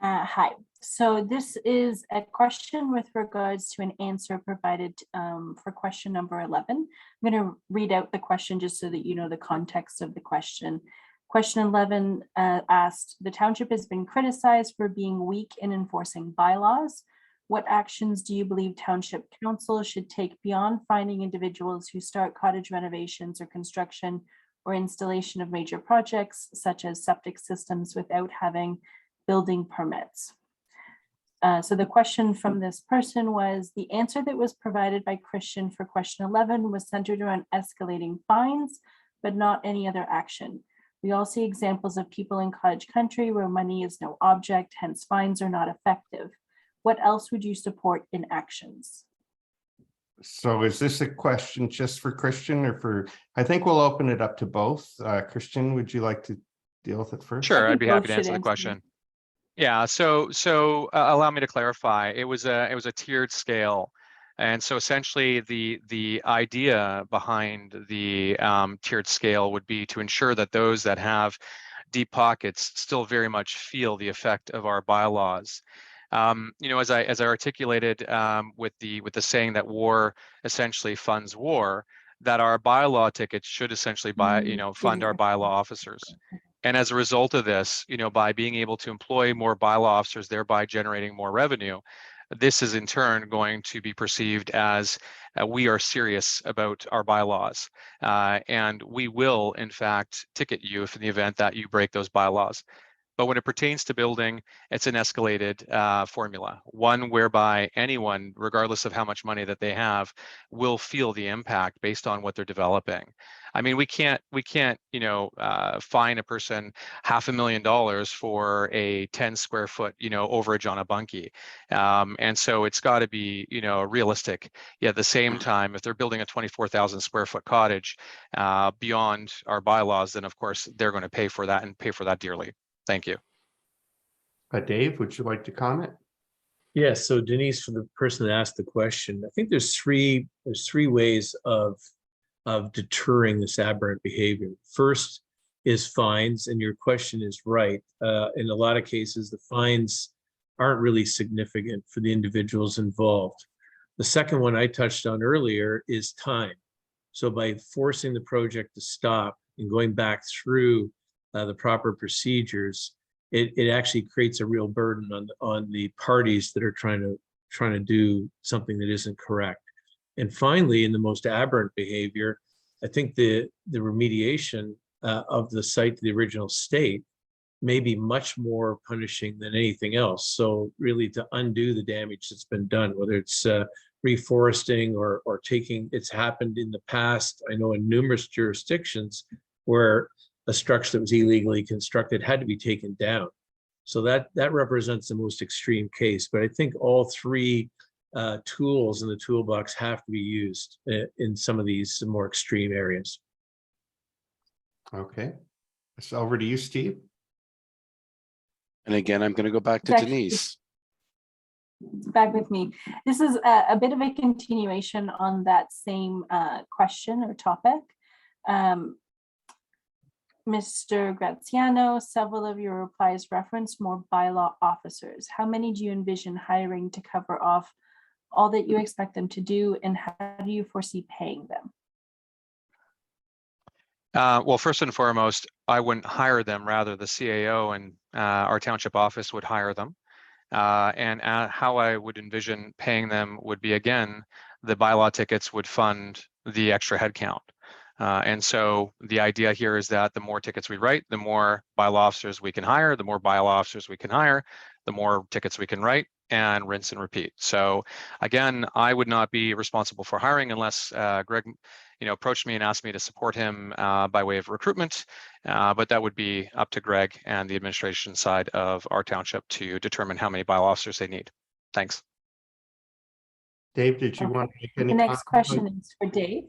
Hi. So this is a question with regards to an answer provided for question number 11. I'm going to read out the question just so that you know the context of the question. Question 11 asked, the township has been criticized for being weak in enforcing bylaws. What actions do you believe Township Council should take beyond finding individuals who start cottage renovations or construction or installation of major projects such as septic systems without having building permits? So the question from this person was, the answer that was provided by Kristian for question 11 was centered around escalating fines, but not any other action. We all see examples of people in cottage country where money is no object, hence fines are not effective. What else would you support in actions? So is this a question just for Kristian or for, I think we'll open it up to both. Kristian, would you like to deal with it first? Sure, I I'd think be both happy to should answer the answer. question. Yeah, so allow me to clarify. It was a tiered scale, and so essentially the idea behind the tiered scale would be to ensure that those that have deep pockets still very much feel the effect of our bylaws. You know, as I articulated with the saying that war essentially funds war, that our bylaw tickets should essentially fund our bylaw officers. And as a result of this, you know, by being able to employ more bylaw officers, thereby generating more revenue, this is in turn going to be perceived as we are serious about our bylaws. And we will, in fact, ticket you if in the event that you break those bylaws. But when it pertains to building, it's an escalated formula, one whereby anyone, regardless of how much money that they have, will feel the impact based on what they're developing. I mean, we can't, you know, fine a person $500,000 for a 10 square foot, you know, overage on a bunkie. And so it's got to be, you know, realistic. Yet at the same time, if they're building a 24,000 square foot cottage beyond our bylaws, then of course they're going to pay for that and pay for that dearly. Thank you. Dave, would you like to comment? Yes, so Denise, for the person that asked the question, I think there's three ways of deterring this aberrant behavior. First is fines, and your question is right. In a lot of cases, the fines aren't really significant for the individuals involved. The second one I touched on earlier is time. So by forcing the project to stop and going back through the proper procedures, it actually creates a real burden on the parties that are trying to do something that isn't correct. And finally, in the most aberrant behavior, I think the remediation of the site to the original state may be much more punishing than anything else. So really to undo the damage that's been done, whether it's reforesting or taking, it's happened in the past, I know in numerous jurisdictions where a structure that was illegally constructed had to be taken down. So that represents the most extreme case. But I think all three tools in the toolbox have to be used in some of these more extreme areas. Okay, it's over to you, Steve. And again, I'm going to go back to Denise. Back with me. This is a bit of a continuation on that same question or topic. Mr. Graziano, several of your replies reference more bylaw officers. How many do you envision hiring to cover off all that you expect them to do, and how do you foresee paying them? Well, first and foremost, I wouldn't hire them. Rather, the CAO and our township office would hire them. And how I would envision paying them would be, again, the bylaw tickets would fund the extra headcount. And so the idea here is that the more tickets we write, the more bylaw officers we can hire, the more bylaw officers we can hire, the more tickets we can write, and rinse and repeat. So again, I would not be responsible for hiring unless Greg, you know, approached me and asked me to support him by way of recruitment. But that would be up to Greg and the administration side of our township to determine how many bylaw officers they need. Thanks. Dave, did you want to make any The next comment? question is for Dave.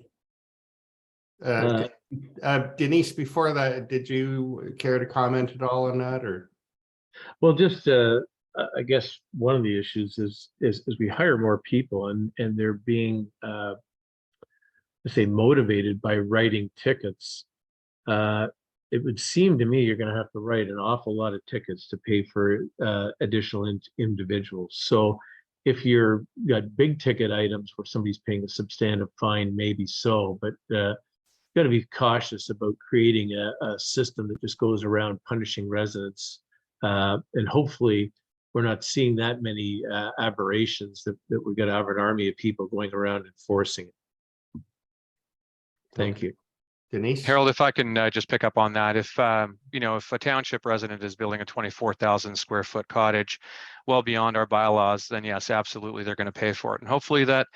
Denise, before that, did you care to comment at all on that, or? Well, just I guess one of the issues is we hire more people and they're being let's say motivated by writing tickets. It would seem to me you're going to have to write an awful lot of tickets to pay for additional individuals. So if you're got big ticket items where somebody's paying a substantive fine, maybe so, but got to be cautious about creating a system that just goes around punishing residents. And hopefully we're not seeing that many aberrations that we've got to have an army of people going around enforcing it. Thank you. Denise? Harold, if I can just pick up on that, if if a township resident is building a 24,000 square foot cottage well beyond our bylaws, then yes, absolutely, they're going to pay for it. And hopefully that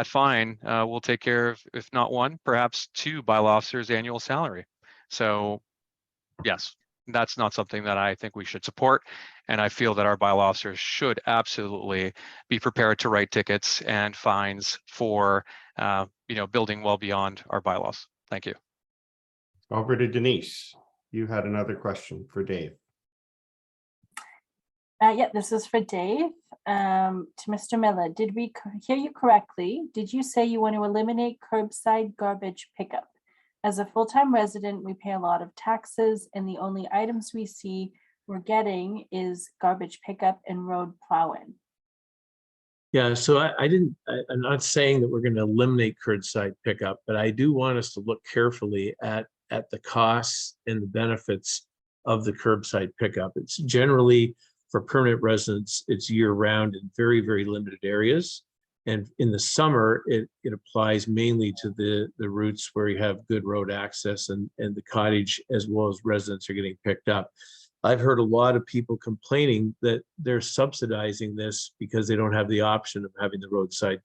fine will take care of, if not one, perhaps two bylaw officers' annual salary. So yes, that's not something that I think we should support. And I feel that our bylaw officers should absolutely be prepared to write tickets and fines for building well beyond our bylaws. Thank you. Over to Denise. You had another question for Dave. Yeah, this is for Dave. To Mr. Miller, did we hear you correctly? Did you say you want to eliminate curbside garbage pickup? As a full-time resident, we pay a lot of taxes, and the only items we see we're getting is garbage pickup and road plowing. Yeah, so I'm not saying that we're going to eliminate curbside pickup, but I do want us to look carefully at the costs and the benefits of the curbside pickup. It's generally for permanent residents, it's year round in very, very limited areas. And in the summer, it applies mainly to the routes where you have good road access and the cottage as well as residents are getting picked up. I've heard a lot of people complaining that they're subsidizing this because they don't have the option of having the roadside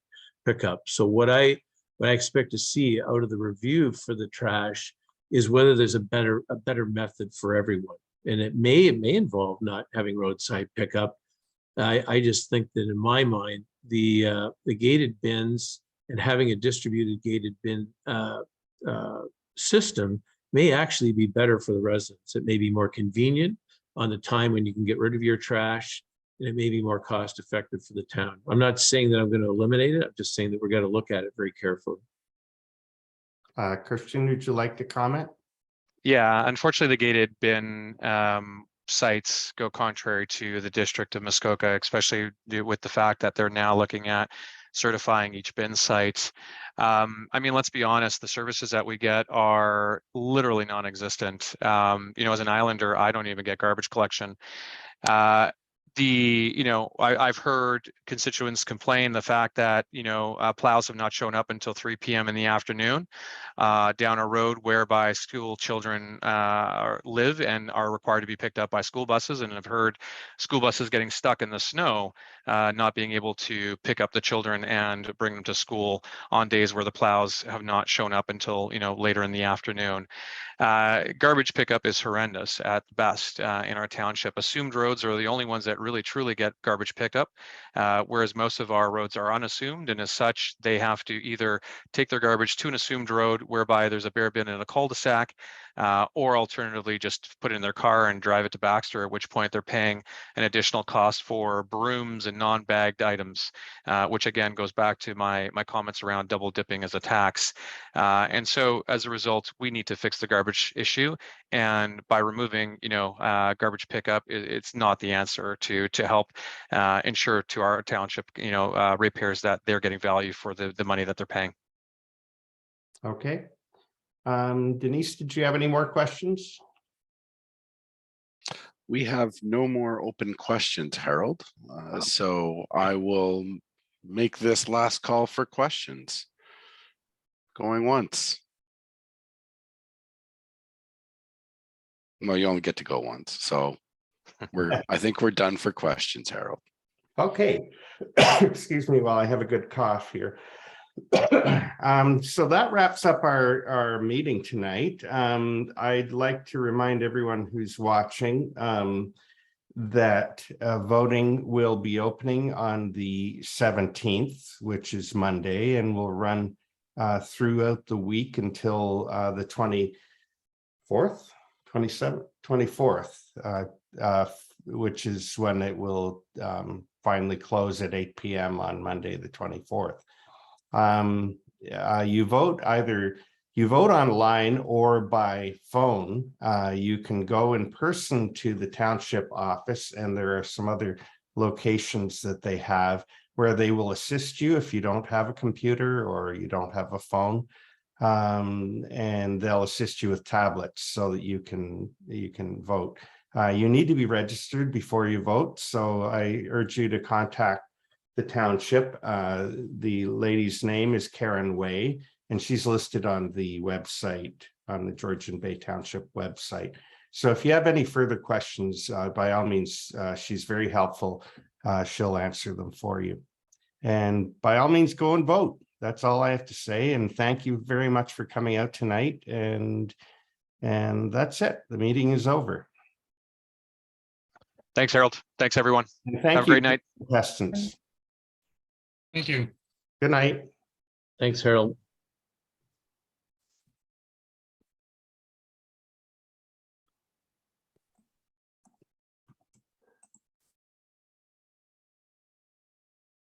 pickup. So what I expect to see out of the review for the trash is whether there's a better method for everyone. And it may involve not having roadside pickup. I just think that in my mind, the gated bins and having a distributed gated bin system may actually be better for the residents. It may be more convenient on the time when you can get rid of your trash, and it may be more cost effective for the town. I'm not saying that I'm going to eliminate it. I'm just saying that we're going to look at it very carefully. Kristian, would you like to comment? Yeah, unfortunately, the gated bin sites go contrary to the District of Muskoka, especially with the fact that they're now looking at certifying each bin site. I mean, let's be honest, the services that we get are literally non-existent. As an islander, I don't even get garbage collection. I've heard constituents complain the fact that plows have not shown up until 3 p.m. in the afternoon down a road whereby school children live and are required to be picked up by school buses, and I've heard school buses getting stuck in the snow, not being able to pick up the children and bring them to school on days where the plows have not shown up until later in the afternoon. Garbage pickup is horrendous at best in our township. Assumed roads are the only ones that really truly get garbage pickup, whereas most of our roads are unassumed, and as such, they have to either take their garbage to an assumed road whereby there's a bare bin in a cul-de-sac, or alternatively just put it in their car and drive it to Baxter, at which point they're paying an additional cost for brooms and non-bagged items, which again goes back to my comments around double dipping as a tax. And so as a result, we need to fix the garbage issue, and by removing garbage pickup, it's not the answer to help ensure to our township ratepayers that they're getting value for the money that they're paying. Okay. Denise, did you have any more questions? We have no more open questions, Harold. So I will make this last call for questions. Going once. Well, you only get to go once. So I think we're done for questions, Harold. Okay. Excuse me while I have a good cough here. So that wraps up our meeting tonight. I'd like to remind everyone who's watching that voting will be opening on the 17th, which is Monday, and will run throughout the week until the 24th, 27th, 24th, which is when it will finally close at 8 p.m. on Monday, the 24th. You vote online or by phone. You can go in person to the township office, and there are some other locations that they have where they will assist you if you don't have a computer or you don't have a phone, and they'll assist you with tablets so that you can vote. You need to be registered before you vote, so I urge you to contact the township. The lady's name is Karen Way, and she's listed on the website, on the Georgian Bay Township website. So if you have any further questions, by all means, she's very helpful. She'll answer them for you. And by all means, go and vote. That's all I have to say. And thank you very much for coming out tonight. And that's it. The meeting is over. Thanks, Harold. Thanks, everyone. And thank Have a you great night. for the contestants. Thank you. Good night. Thanks, Harold.